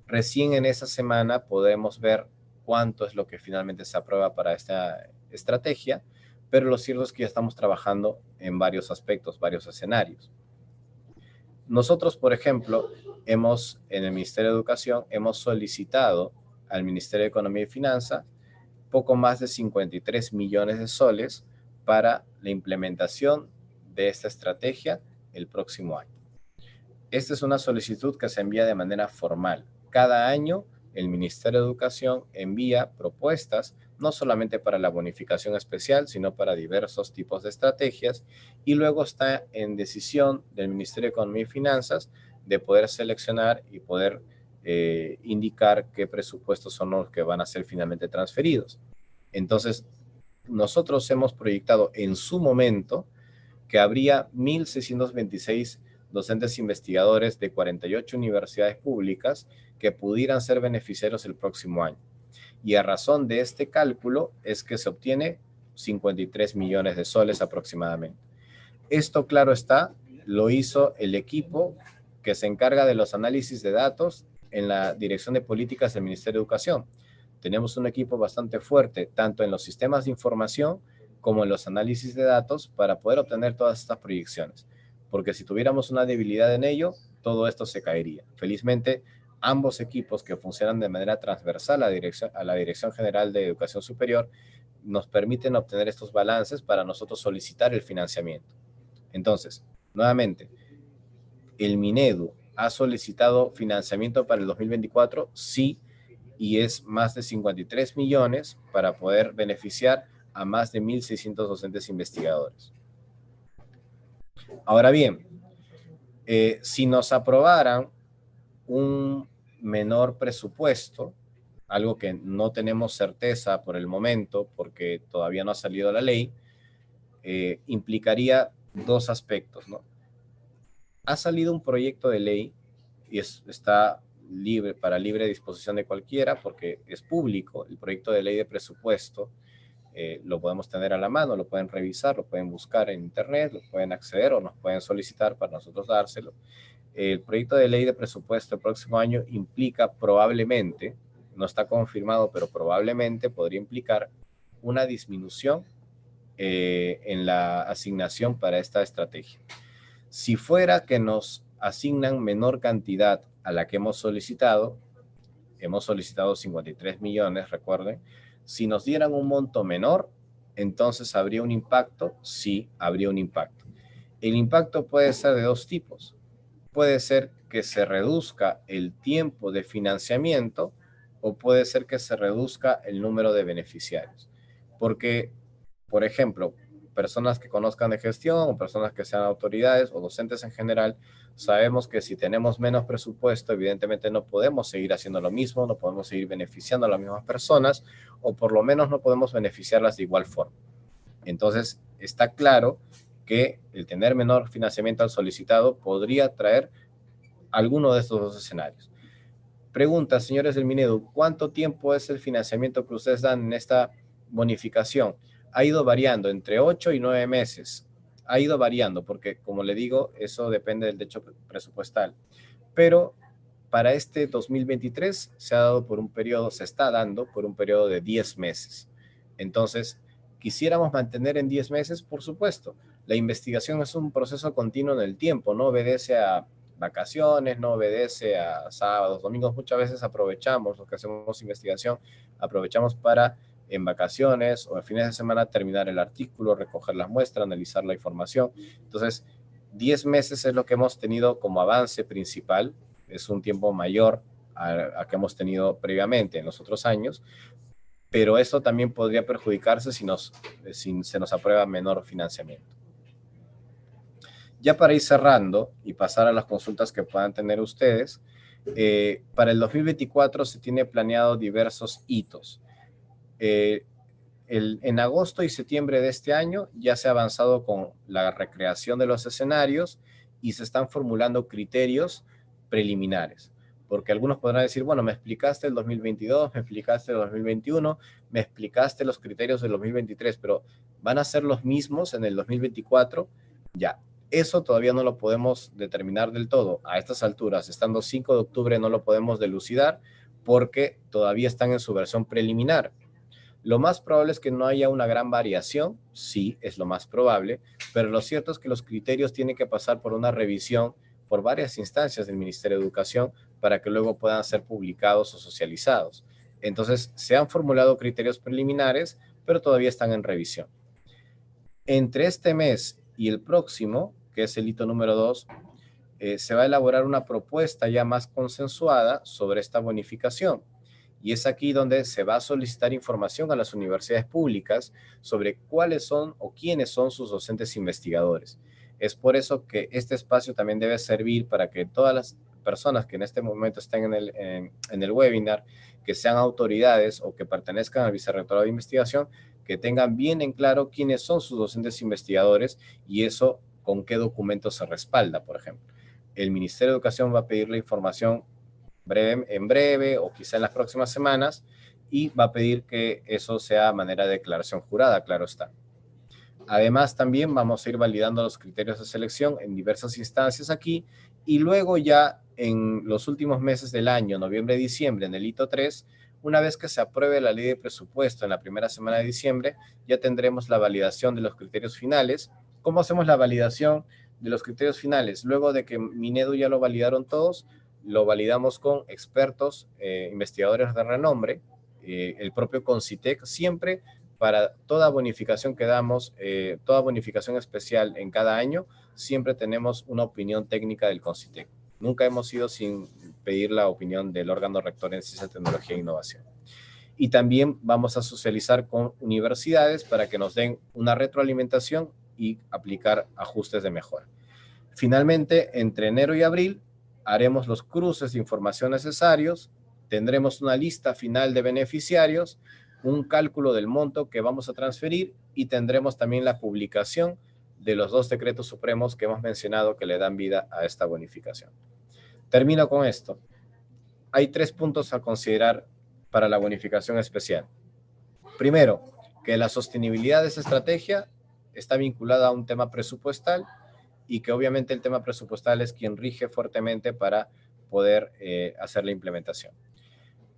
Recién en esa semana podemos ver cuánto es lo que finalmente se aprueba para esta estrategia, pero lo cierto es que ya estamos trabajando en varios aspectos, varios escenarios. Nosotros, por ejemplo, en el Ministerio de Educación, hemos solicitado al Ministerio de Economía y Finanzas poco más de 53 millones de soles para la implementación de esta estrategia el próximo año. Esta es una solicitud que se envía de manera formal. Cada año el Ministerio de Educación envía propuestas no solamente para la bonificación especial, sino para diversos tipos de estrategias, y luego está en decisión del Ministerio de Economía y Finanzas de poder seleccionar y poder indicar qué presupuestos son los que van a ser finalmente transferidos. Entonces, nosotros hemos proyectado en su momento que habría 1.626 docentes investigadores de 48 universidades públicas que pudieran ser beneficiarios el próximo año. Y a razón de este cálculo es que se obtiene 53 millones de soles aproximadamente. Esto, claro está, lo hizo el equipo que se encarga de los análisis de datos en la Dirección de Políticas del Ministerio de Educación. Tenemos un equipo bastante fuerte, tanto en los sistemas de información como en los análisis de datos para poder obtener todas estas proyecciones. Porque si tuviéramos una debilidad en ello, todo esto se caería. Felizmente, ambos equipos que funcionan de manera transversal a la Dirección General de Educación Superior nos permiten obtener estos balances para nosotros solicitar el financiamiento. Entonces, nuevamente, el Minedu ha solicitado financiamiento para el 2024, sí, y es más de 53 millones para poder beneficiar a más de 1.600 docentes investigadores. Ahora bien, si nos aprobaran un menor presupuesto, algo que no tenemos certeza por el momento porque todavía no ha salido la ley, implicaría dos aspectos, ¿no? Ha salido un proyecto de ley y está libre, para libre disposición de cualquiera porque es público, el proyecto de ley de presupuesto. Lo podemos tener a la mano, lo pueden revisar, lo pueden buscar en internet, lo pueden acceder o nos pueden solicitar para nosotros dárselo. El proyecto de ley de presupuesto el próximo año implica probablemente, no está confirmado, pero probablemente podría implicar una disminución en la asignación para esta estrategia. Si fuera que nos asignan menor cantidad a la que hemos solicitado 53 millones, recuerden, si nos dieran un monto menor, entonces habría un impacto, sí, habría un impacto. El impacto puede ser de dos tipos. Puede ser que se reduzca el tiempo de financiamiento o puede ser que se reduzca el número de beneficiarios. Porque, por ejemplo, personas que conozcan de gestión o personas que sean autoridades o docentes en general, sabemos que si tenemos menos presupuesto, evidentemente no podemos seguir haciendo lo mismo, no podemos seguir beneficiando a las mismas personas o por lo menos no podemos beneficiarlas de igual forma. Entonces, está claro que el tener menor financiamiento al solicitado podría traer alguno de estos dos escenarios. Pregunta, señores del Minedu, ¿cuánto tiempo es el financiamiento que ustedes dan en esta bonificación? Ha ido variando entre 8 y 9 meses. Ha ido variando porque, como le digo, eso depende del techo presupuestal. Pero para este 2023 se está dando por un periodo de 10 meses. Entonces, quisiéramos mantener en 10 meses, por supuesto. La investigación es un proceso continuo en el tiempo, no obedece a vacaciones, no obedece a sábados, domingos. Muchas veces aprovechamos, los que hacemos investigación, aprovechamos para en vacaciones o en fines de semana terminar el artículo, recoger las muestras, analizar la información. Entonces, 10 meses es lo que hemos tenido como avance principal. Es un tiempo mayor a que hemos tenido previamente en los otros años, pero eso también podría perjudicarse si se nos aprueba menor financiamiento. Ya para ir cerrando y pasar a las consultas que puedan tener ustedes, para el 2024 se tiene planeado diversos hitos. En agosto y septiembre de este año ya se ha avanzado con la recreación de los escenarios y se están formulando criterios preliminares. Porque algunos podrán decir, bueno, me explicaste el 2022, me explicaste el 2021, me explicaste los criterios del 2023, pero ¿van a ser los mismos en el 2024? Ya, eso todavía no lo podemos determinar del todo. A estas alturas, estando 5 de octubre, no lo podemos dilucidar porque todavía están en su versión preliminar. Lo más probable es que no haya una gran variación, sí, es lo más probable, pero lo cierto es que los criterios tienen que pasar por una revisión por varias instancias del Ministerio de Educación para que luego puedan ser publicados o socializados. Entonces, se han formulado criterios preliminares, pero todavía están en revisión. Entre este mes y el próximo, que es el hito número 2, se va a elaborar una propuesta ya más consensuada sobre esta bonificación. Y es aquí donde se va a solicitar información a las universidades públicas sobre cuáles son o quiénes son sus docentes investigadores. Es por eso que este espacio también debe servir para que todas las personas que en este momento estén en el webinar, que sean autoridades o que pertenezcan al Vicerrectorado de Investigación, que tengan bien en claro quiénes son sus docentes investigadores y eso con qué documentos se respalda, por ejemplo. El Ministerio de Educación va a pedir la información en breve o quizá en las próximas semanas y va a pedir que eso sea a manera de declaración jurada, claro está. Además, también vamos a ir validando los criterios de selección en diversas instancias aquí y luego ya en los últimos meses del año, noviembre y diciembre, en el hito 3, Una vez que se apruebe la ley de presupuesto en la primera semana de diciembre, ya tendremos la validación de los criterios finales. ¿Cómo hacemos la validación de los criterios finales? Luego de que Minedu ya lo validaron todos, lo validamos con expertos, investigadores de renombre, el propio Concitec, siempre para toda bonificación que damos, toda bonificación especial en cada año, siempre tenemos una opinión técnica del Concitec. Nunca hemos ido sin pedir la opinión del órgano rector en ciencia, tecnología e innovación. Y también vamos a socializar con universidades para que nos den una retroalimentación y aplicar ajustes de mejora. Finalmente, entre enero y abril, haremos los cruces de información necesarios, tendremos una lista final de beneficiarios, un cálculo del monto que vamos a transferir y tendremos también la publicación de los 2 decretos supremos que hemos mencionado que le dan vida a esta bonificación. Termino con esto. Hay 3 puntos a considerar para la bonificación especial. Primero, que la sostenibilidad de esa estrategia está vinculada a un tema presupuestal y que obviamente el tema presupuestal es quien rige fuertemente para poder hacer la implementación.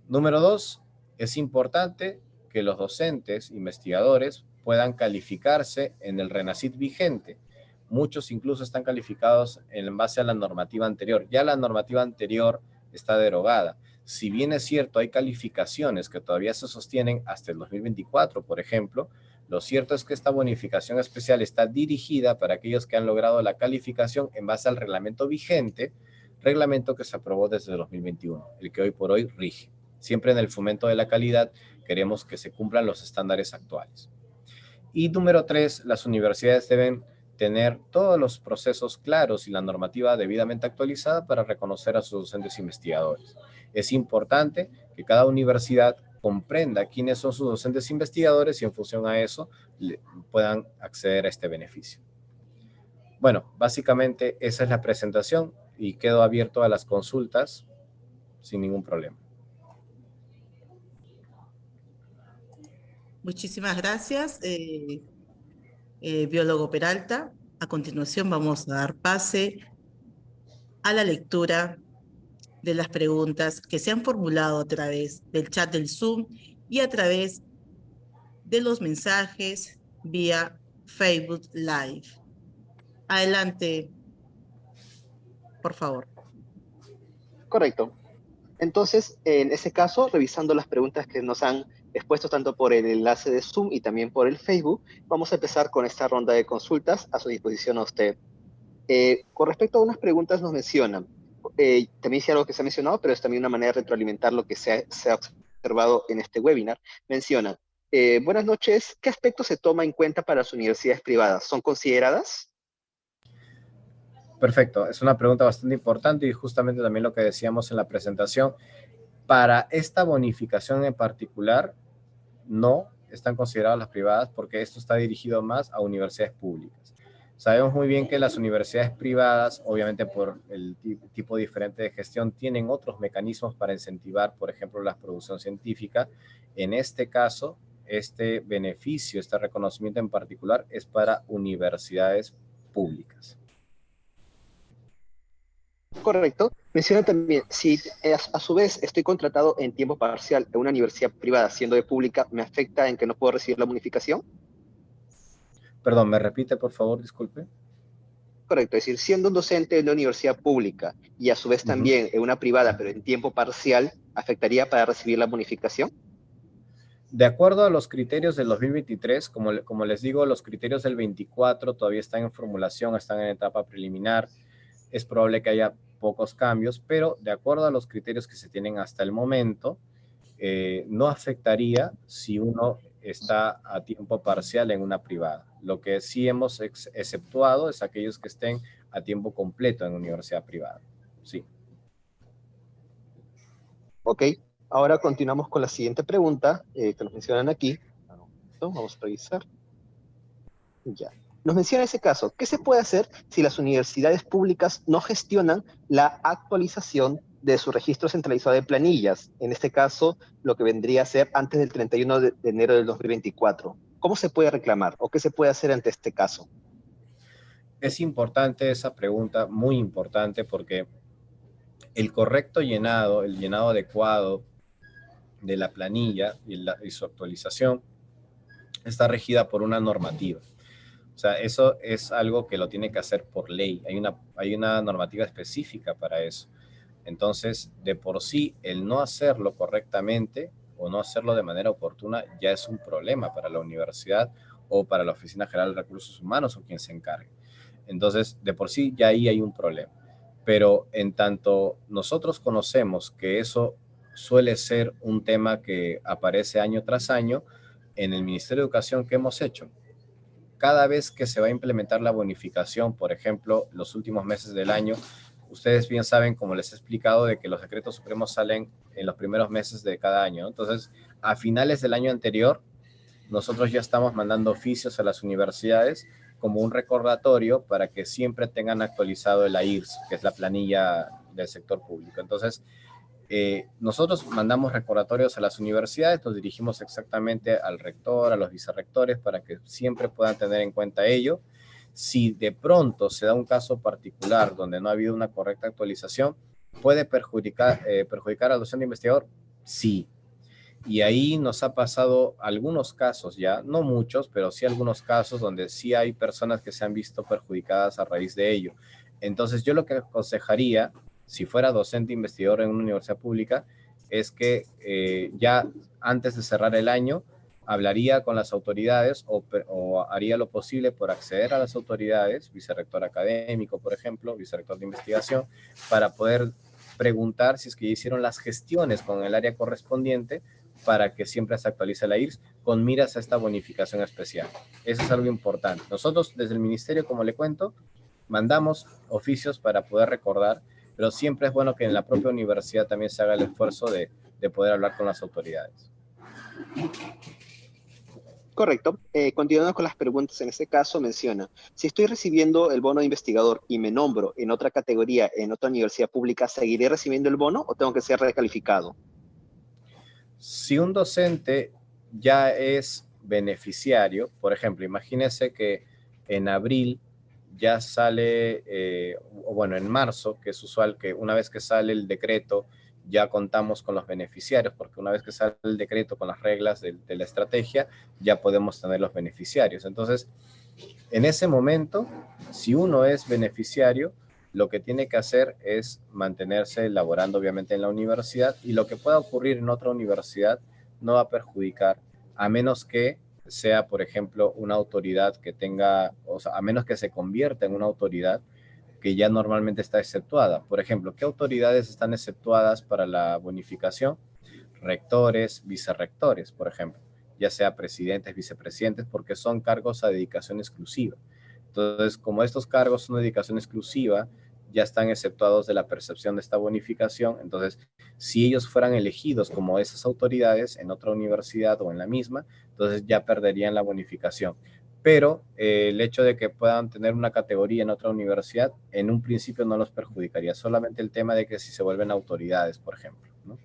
Número 2, es importante que los docentes, investigadores, puedan calificarse en el RENACYT vigente. Muchos incluso están calificados en base a la normativa anterior. Ya la normativa anterior está derogada. Si bien es cierto, hay calificaciones que todavía se sostienen hasta el 2024, por ejemplo, lo cierto es que esta bonificación especial está dirigida para aquellos que han logrado la calificación en base al reglamento vigente, reglamento que se aprobó desde el 2021, el que hoy por hoy rige. Siempre en el fomento de la calidad queremos que se cumplan los estándares actuales. Y número 3, las universidades deben tener todos los procesos claros y la normativa debidamente actualizada para reconocer a sus docentes investigadores. Es importante que cada universidad comprenda quiénes son sus docentes investigadores y en función a eso puedan acceder a este beneficio. Bueno, básicamente esa es la presentación y quedo abierto a las consultas sin ningún problema. Muchísimas gracias, biólogo Peralta. A continuación vamos a dar pase a la lectura de las preguntas que se han formulado a través del chat del Zoom y a través de los mensajes vía Facebook Live. Adelante, por favor. Correcto. Entonces, en ese caso, revisando las preguntas que nos han expuesto tanto por el enlace de Zoom y también por el Facebook, vamos a empezar con esta ronda de consultas a su disposición a usted. Con respecto a unas preguntas nos mencionan, también es algo que se ha mencionado, pero es también una manera de retroalimentar lo que se ha observado en este webinar. Mencionan, buenas noches, ¿qué aspectos se toma en cuenta para las universidades privadas? ¿Son consideradas? Perfecto, es una pregunta bastante importante y justamente también lo que decíamos en la presentación. Para esta bonificación en particular, no están consideradas las privadas porque esto está dirigido más a universidades públicas. Sabemos muy bien que las universidades privadas, obviamente por el tipo diferente de gestión, tienen otros mecanismos para incentivar, por ejemplo, la producción científica. En este caso, este beneficio, este reconocimiento en particular es para universidades públicas. Correcto. Menciona también, si a su vez estoy contratado en tiempo parcial en una universidad privada siendo de pública, ¿me afecta en que no puedo recibir la bonificación? Perdón, ¿me repite, por favor? Disculpe. Correcto, es decir, siendo un docente de una universidad pública y a su vez también en una privada, pero en tiempo parcial, ¿afectaría para recibir la bonificación? De acuerdo a los criterios del 2023, como les digo, los criterios del 24 todavía están en formulación, están en etapa preliminar. Es probable que haya pocos cambios, pero de acuerdo a los criterios que se tienen hasta el momento, no afectaría si uno está a tiempo parcial en una privada. Lo que sí hemos exceptuado es aquellos que estén a tiempo completo en universidad privada. Sí. Ok, ahora continuamos con la siguiente pregunta que nos mencionan aquí. Vamos a revisar. Ya. Nos menciona ese caso. ¿Qué se puede hacer si las universidades públicas no gestionan la actualización de su registro centralizado de planillas? En este caso, lo que vendría a ser antes del 31 de enero del 2024. ¿Cómo se puede reclamar o qué se puede hacer ante este caso? Es importante esa pregunta, muy importante, porque el correcto llenado, el llenado adecuado de la planilla y su actualización está regida por una normativa. O sea, eso es algo que lo tiene que hacer por ley. Hay una normativa específica para eso. Entonces, de por sí, el no hacerlo correctamente o no hacerlo de manera oportuna ya es un problema para la universidad o para la Oficina General de Recursos Humanos o quien se encargue. Entonces, de por sí, ya ahí hay un problema. Pero en tanto nosotros conocemos que eso suele ser un tema que aparece año tras año, en el Ministerio de Educación, ¿qué hemos hecho? Cada vez que se va a implementar la bonificación, por ejemplo, los últimos meses del año, ustedes bien saben, como les he explicado, de que los decretos supremos salen en los primeros meses de cada año, ¿no? Entonces, a finales del año anterior, nosotros ya estamos mandando oficios a las universidades como un recordatorio para que siempre tengan actualizado el AIRS, que es la planilla del sector público. Entonces, nosotros mandamos recordatorios a las universidades, nos dirigimos exactamente al rector, a los vicerrectores, para que siempre puedan tener en cuenta ello. Si de pronto se da un caso particular donde no ha habido una correcta actualización, ¿puede perjudicar al docente investigador? Sí. Y ahí nos ha pasado algunos casos ya, no muchos, pero sí algunos casos donde sí hay personas que se han visto perjudicadas a raíz de ello. Entonces, yo lo que aconsejaría, si fuera docente investigador en una universidad pública, es que ya antes de cerrar el año, hablaría con las autoridades o haría lo posible por acceder a las autoridades, vicerrector académico, por ejemplo, vicerrector de investigación, para poder preguntar si es que ya hicieron las gestiones con el área correspondiente para que siempre se actualice la IRS con miras a esta bonificación especial. Eso es algo importante. Nosotros desde el ministerio, como le cuento, mandamos oficios para poder recordar, pero siempre es bueno que en la propia universidad también se haga el esfuerzo de poder hablar con las autoridades. Correcto. Continuando con las preguntas, en este caso menciona, si estoy recibiendo el bono de investigador y me nombro en otra categoría, en otra universidad pública, ¿seguiré recibiendo el bono o tengo que ser recalificado? Si un docente ya es beneficiario, por ejemplo, imagínese que en abril ya sale, o bueno, en marzo, que es usual que una vez que sale el decreto, ya contamos con los beneficiarios, porque una vez que sale el decreto con las reglas de la estrategia, ya podemos tener los beneficiarios. Entonces, en ese momento, si uno es beneficiario, lo que tiene que hacer es mantenerse laborando obviamente en la universidad, y lo que pueda ocurrir en otra universidad no va a perjudicar, a menos que sea, por ejemplo, una autoridad que tenga, o sea, a menos que se convierta en una autoridad que ya normalmente está exceptuada. Por ejemplo, ¿qué autoridades están exceptuadas para la bonificación? Rectores, vicerrectores, por ejemplo, ya sea presidentes, vicepresidentes, porque son cargos a dedicación exclusiva. Entonces, como estos cargos son de dedicación exclusiva, ya están exceptuados de la percepción de esta bonificación. Entonces, si ellos fueran elegidos como esas autoridades en otra universidad o en la misma, entonces ya perderían la bonificación. Pero el hecho de que puedan tener una categoría en otra universidad, en un principio no los perjudicaría, solamente el tema de que si se vuelven autoridades, por ejemplo, ¿no?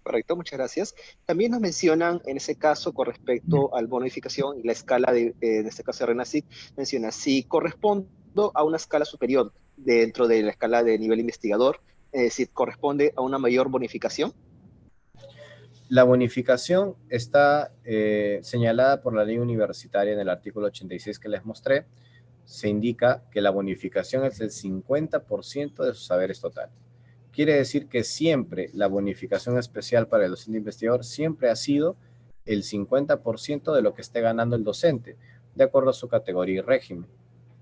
Correcto, muchas gracias. También nos mencionan, en ese caso, con respecto al bono de edificación y la escala en este caso de RENACIT, menciona, si correspondo a una escala superior dentro de la escala de nivel investigador, si corresponde a una mayor bonificación. La bonificación está señalada por la ley universitaria en el artículo 86 que les mostré. Se indica que la bonificación es el 50% de sus saberes totales. Quiere decir que siempre la bonificación especial para el docente investigador siempre ha sido el 50% de lo que esté ganando el docente, de acuerdo a su categoría y régimen.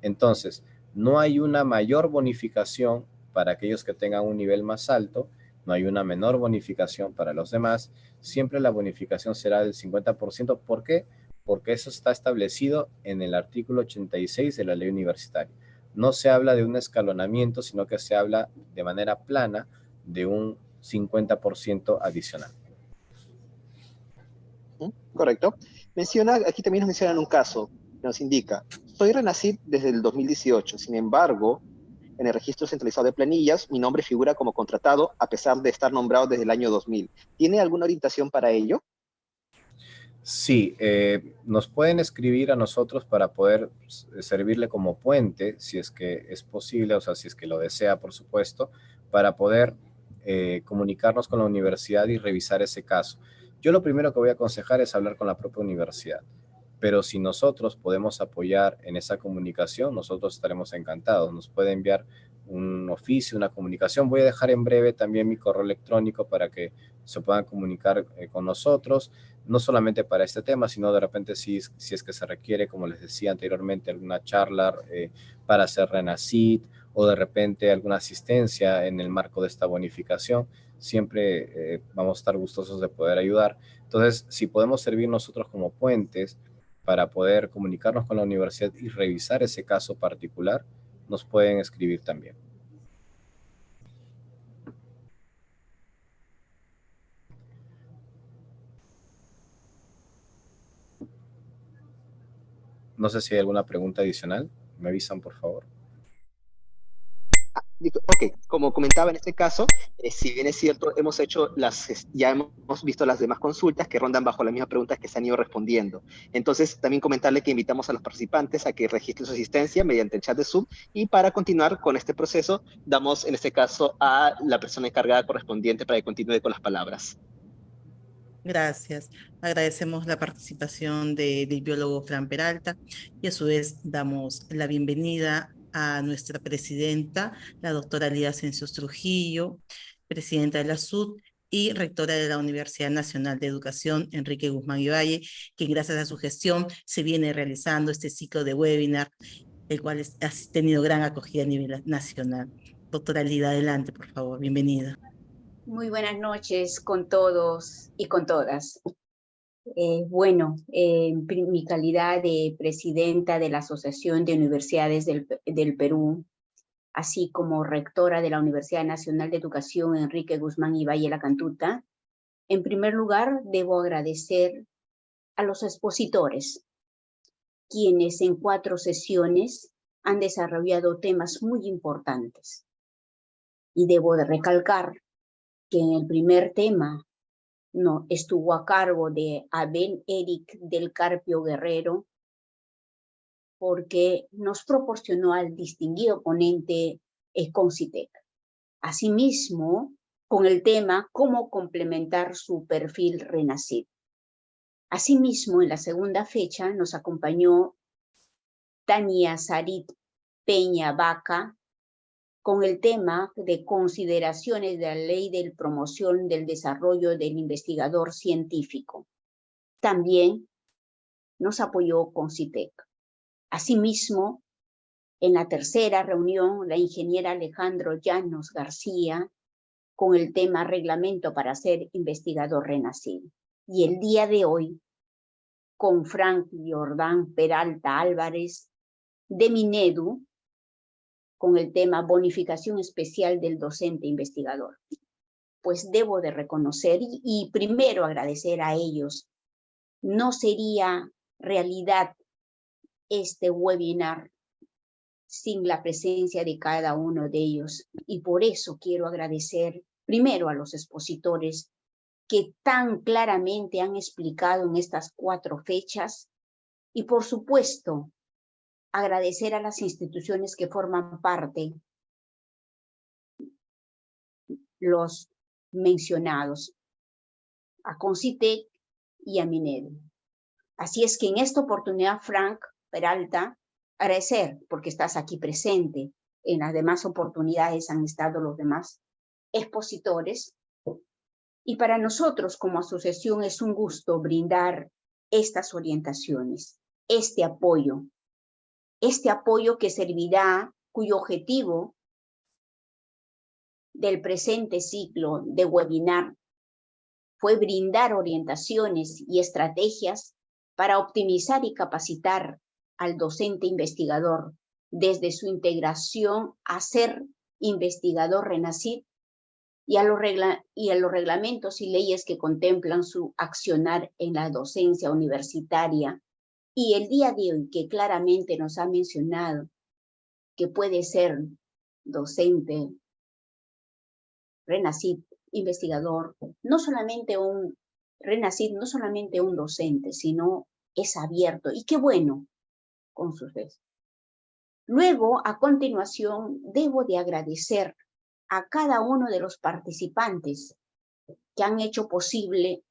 Entonces, no hay una mayor bonificación para aquellos que tengan un nivel más alto, no hay una menor bonificación para los demás, siempre la bonificación será del 50%. ¿Por qué? Porque eso está establecido en el artículo 86 de la ley universitaria. No se habla de un escalonamiento, sino que se habla de manera plana de un 50% adicional. Correcto. Aquí también nos mencionan un caso, nos indica, soy RENACIT desde el 2018, sin embargo, en el registro centralizado de planillas, mi nombre figura como contratado a pesar de estar nombrado desde el año 2000. ¿Tiene alguna orientación para ello? Sí, nos pueden escribir a nosotros para poder servirle como puente, si es que es posible, o sea, si es que lo desea, por supuesto, para poder comunicarnos con la universidad y revisar ese caso. Yo lo primero que voy a aconsejar es hablar con la propia universidad, pero si nosotros podemos apoyar en esa comunicación, nosotros estaremos encantados. Nos puede enviar un oficio, una comunicación. Voy a dejar en breve también mi correo electrónico para que se puedan comunicar con nosotros, no solamente para este tema, sino de repente si es que se requiere, como les decía anteriormente, alguna charla para hacer RENACIT o de repente alguna asistencia en el marco de esta bonificación, siempre vamos a estar gustosos de poder ayudar. Entonces, si podemos servir nosotros como puentes para poder comunicarnos con la universidad y revisar ese caso particular, nos pueden escribir también. No sé si hay alguna pregunta adicional. Me avisan, por favor. Ok, como comentaba en este caso, si bien es cierto, ya hemos visto las demás consultas que rondan bajo las mismas preguntas que se han ido respondiendo. Entonces, también comentarle que invitamos a los participantes a que registren su asistencia mediante el chat de Zoom, y para continuar con este proceso, damos en este caso a la persona encargada correspondiente para que continúe con las palabras. Gracias. Agradecemos la participación del biólogo Fran Peralta y a su vez damos la bienvenida a nuestra presidenta, la doctora Lía Ascensios Trujillo, presidenta de la SUD y rectora de la Universidad Nacional de Educación, Enrique Guzmán y Valle, quien gracias a su gestión se viene realizando este ciclo de webinar, el cual ha tenido gran acogida a nivel nacional. Doctora Lía, adelante, por favor, bienvenida. Muy buenas noches con todos y con todas. En mi calidad de presidenta de la Asociación de Universidades del Perú, así como rectora de la Universidad Nacional de Educación Enrique Guzmán y Valle La Cantuta, en primer lugar debo agradecer a los expositores, quienes en 4 sesiones han desarrollado temas muy importantes. Y debo de recalcar que en el primer tema estuvo a cargo de Abel Eric del Carpio Guerrero, porque nos proporcionó al distinguido ponente Concitec. Asimismo, con el tema cómo complementar su perfil RENACIT. Asimismo, en la segunda fecha nos acompañó Tania Sarit Peña Vaca, con el tema de consideraciones de la Ley de Promoción del Desarrollo del Investigador Científico. También nos apoyó Concitec. Asimismo, en la tercera reunión, la ingeniera Alejandro Llanos García, con el tema Reglamento para ser investigador RENACIT. Y el día de hoy, con Frank Jordán Peralta Álvarez, de Minedu, con el tema Bonificación Especial del Docente Investigador. Pues debo de reconocer y primero agradecer a ellos. No sería realidad este webinar sin la presencia de cada uno de ellos. Y por eso quiero agradecer primero a los expositores que tan claramente han explicado en estas 4 fechas y por supuesto agradecer a las instituciones que forman parte, los mencionados, a Concitec y a Minedu. Así es que en esta oportunidad, Frank Peralta, agradecer porque estás aquí presente. En las demás oportunidades han estado los demás expositores. Y para nosotros como asociación es un gusto brindar estas orientaciones, este apoyo que servirá, cuyo objetivo del presente ciclo de webinar fue brindar orientaciones y estrategias para optimizar y capacitar al docente investigador desde su integración a ser investigador RENACIT y a los reglamentos y leyes que contemplan su accionar en la docencia universitaria. Y el día de hoy que claramente nos ha mencionado que puede ser docente RENACIT, investigador, no solamente un RENACIT, no solamente un docente, sino es abierto. Y qué bueno con sus veces. Luego, a continuación, debo de agradecer a cada uno de los participantes que han hecho posible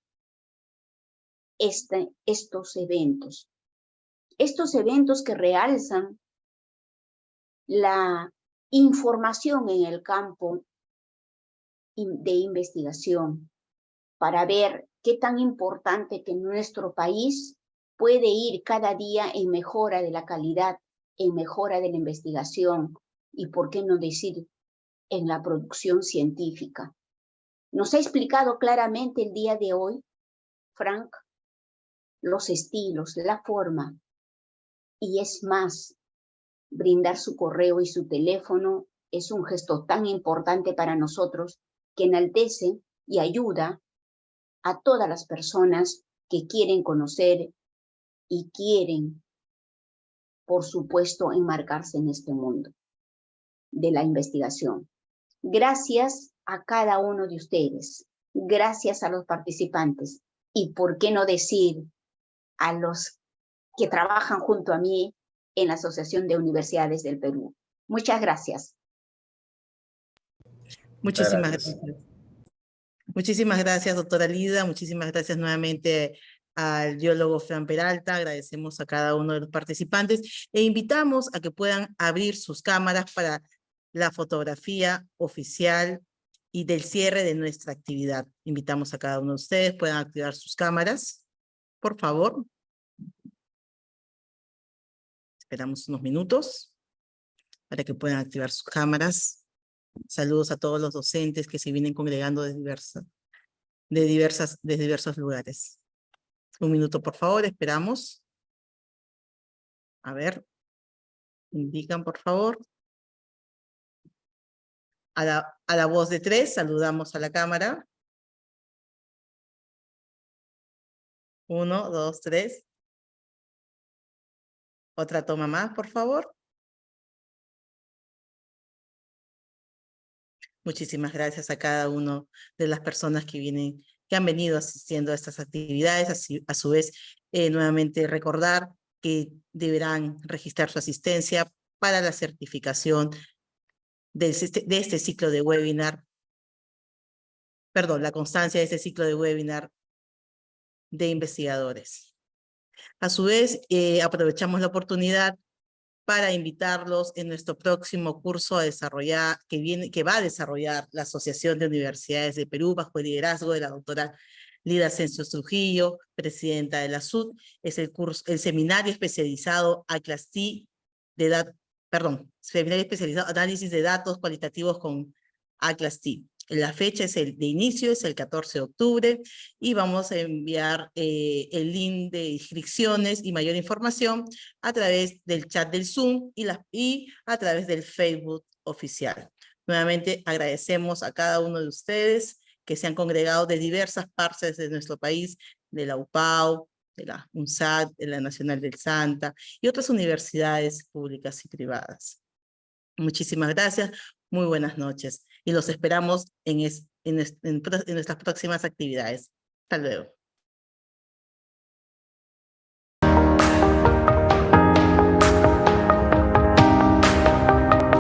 estos eventos. Estos eventos que realzan la información en el campo de investigación para ver qué tan importante que nuestro país puede ir cada día en mejora de la calidad, en mejora de la investigación y, por qué no decir, en la producción científica. Nos ha explicado claramente el día de hoy, Frank, los estilos, la forma, y es más, brindar su correo y su teléfono es un gesto tan importante para nosotros que enaltece y ayuda a todas las personas que quieren conocer y quieren, por supuesto, enmarcarse en este mundo de la investigación. Gracias a cada uno de ustedes, gracias a los participantes y, por qué no decir, a los que trabajan junto a mí en la Asociación de Universidades del Perú. Muchas gracias. Muchísimas gracias. Muchísimas gracias, doctora Lida. Muchísimas gracias nuevamente al biólogo Fran Peralta. Agradecemos a cada uno de los participantes e invitamos a que puedan abrir sus cámaras para la fotografía oficial y del cierre de nuestra actividad. Invitamos a cada uno de ustedes, puedan activar sus cámaras, por favor. Esperamos unos minutos para que puedan activar sus cámaras. Saludos a todos los docentes que se vienen congregando de diversos lugares. Un minuto, por favor, esperamos. A ver, indican, por favor. A la voz de 3, saludamos a la cámara. 1, 2, 3. Otra toma más, por favor. Muchísimas gracias a cada una de las personas que han venido asistiendo a estas actividades. A su vez, nuevamente recordar que deberán registrar su asistencia para la certificación de este ciclo de webinar, la constancia de este ciclo de webinar de investigadores. A su vez, aprovechamos la oportunidad para invitarlos en nuestro próximo curso a desarrollar, que va a desarrollar la Asociación de Universidades de Perú bajo el liderazgo de la doctora Lida Asensio Trujillo, presidenta de la SUD. Es el seminario especializado seminario especializado análisis de datos cualitativos con ACLAS-T. La fecha de inicio es el 14 de octubre y vamos a enviar el link de inscripciones y mayor información a través del chat del Zoom y a través del Facebook oficial. Nuevamente agradecemos a cada uno de ustedes que se han congregado de diversas partes de nuestro país, de la UPAU, de la UNSAD, de la Nacional del Santa y otras universidades públicas y privadas. Muchísimas gracias, muy buenas noches y los esperamos en nuestras próximas actividades. Hasta luego.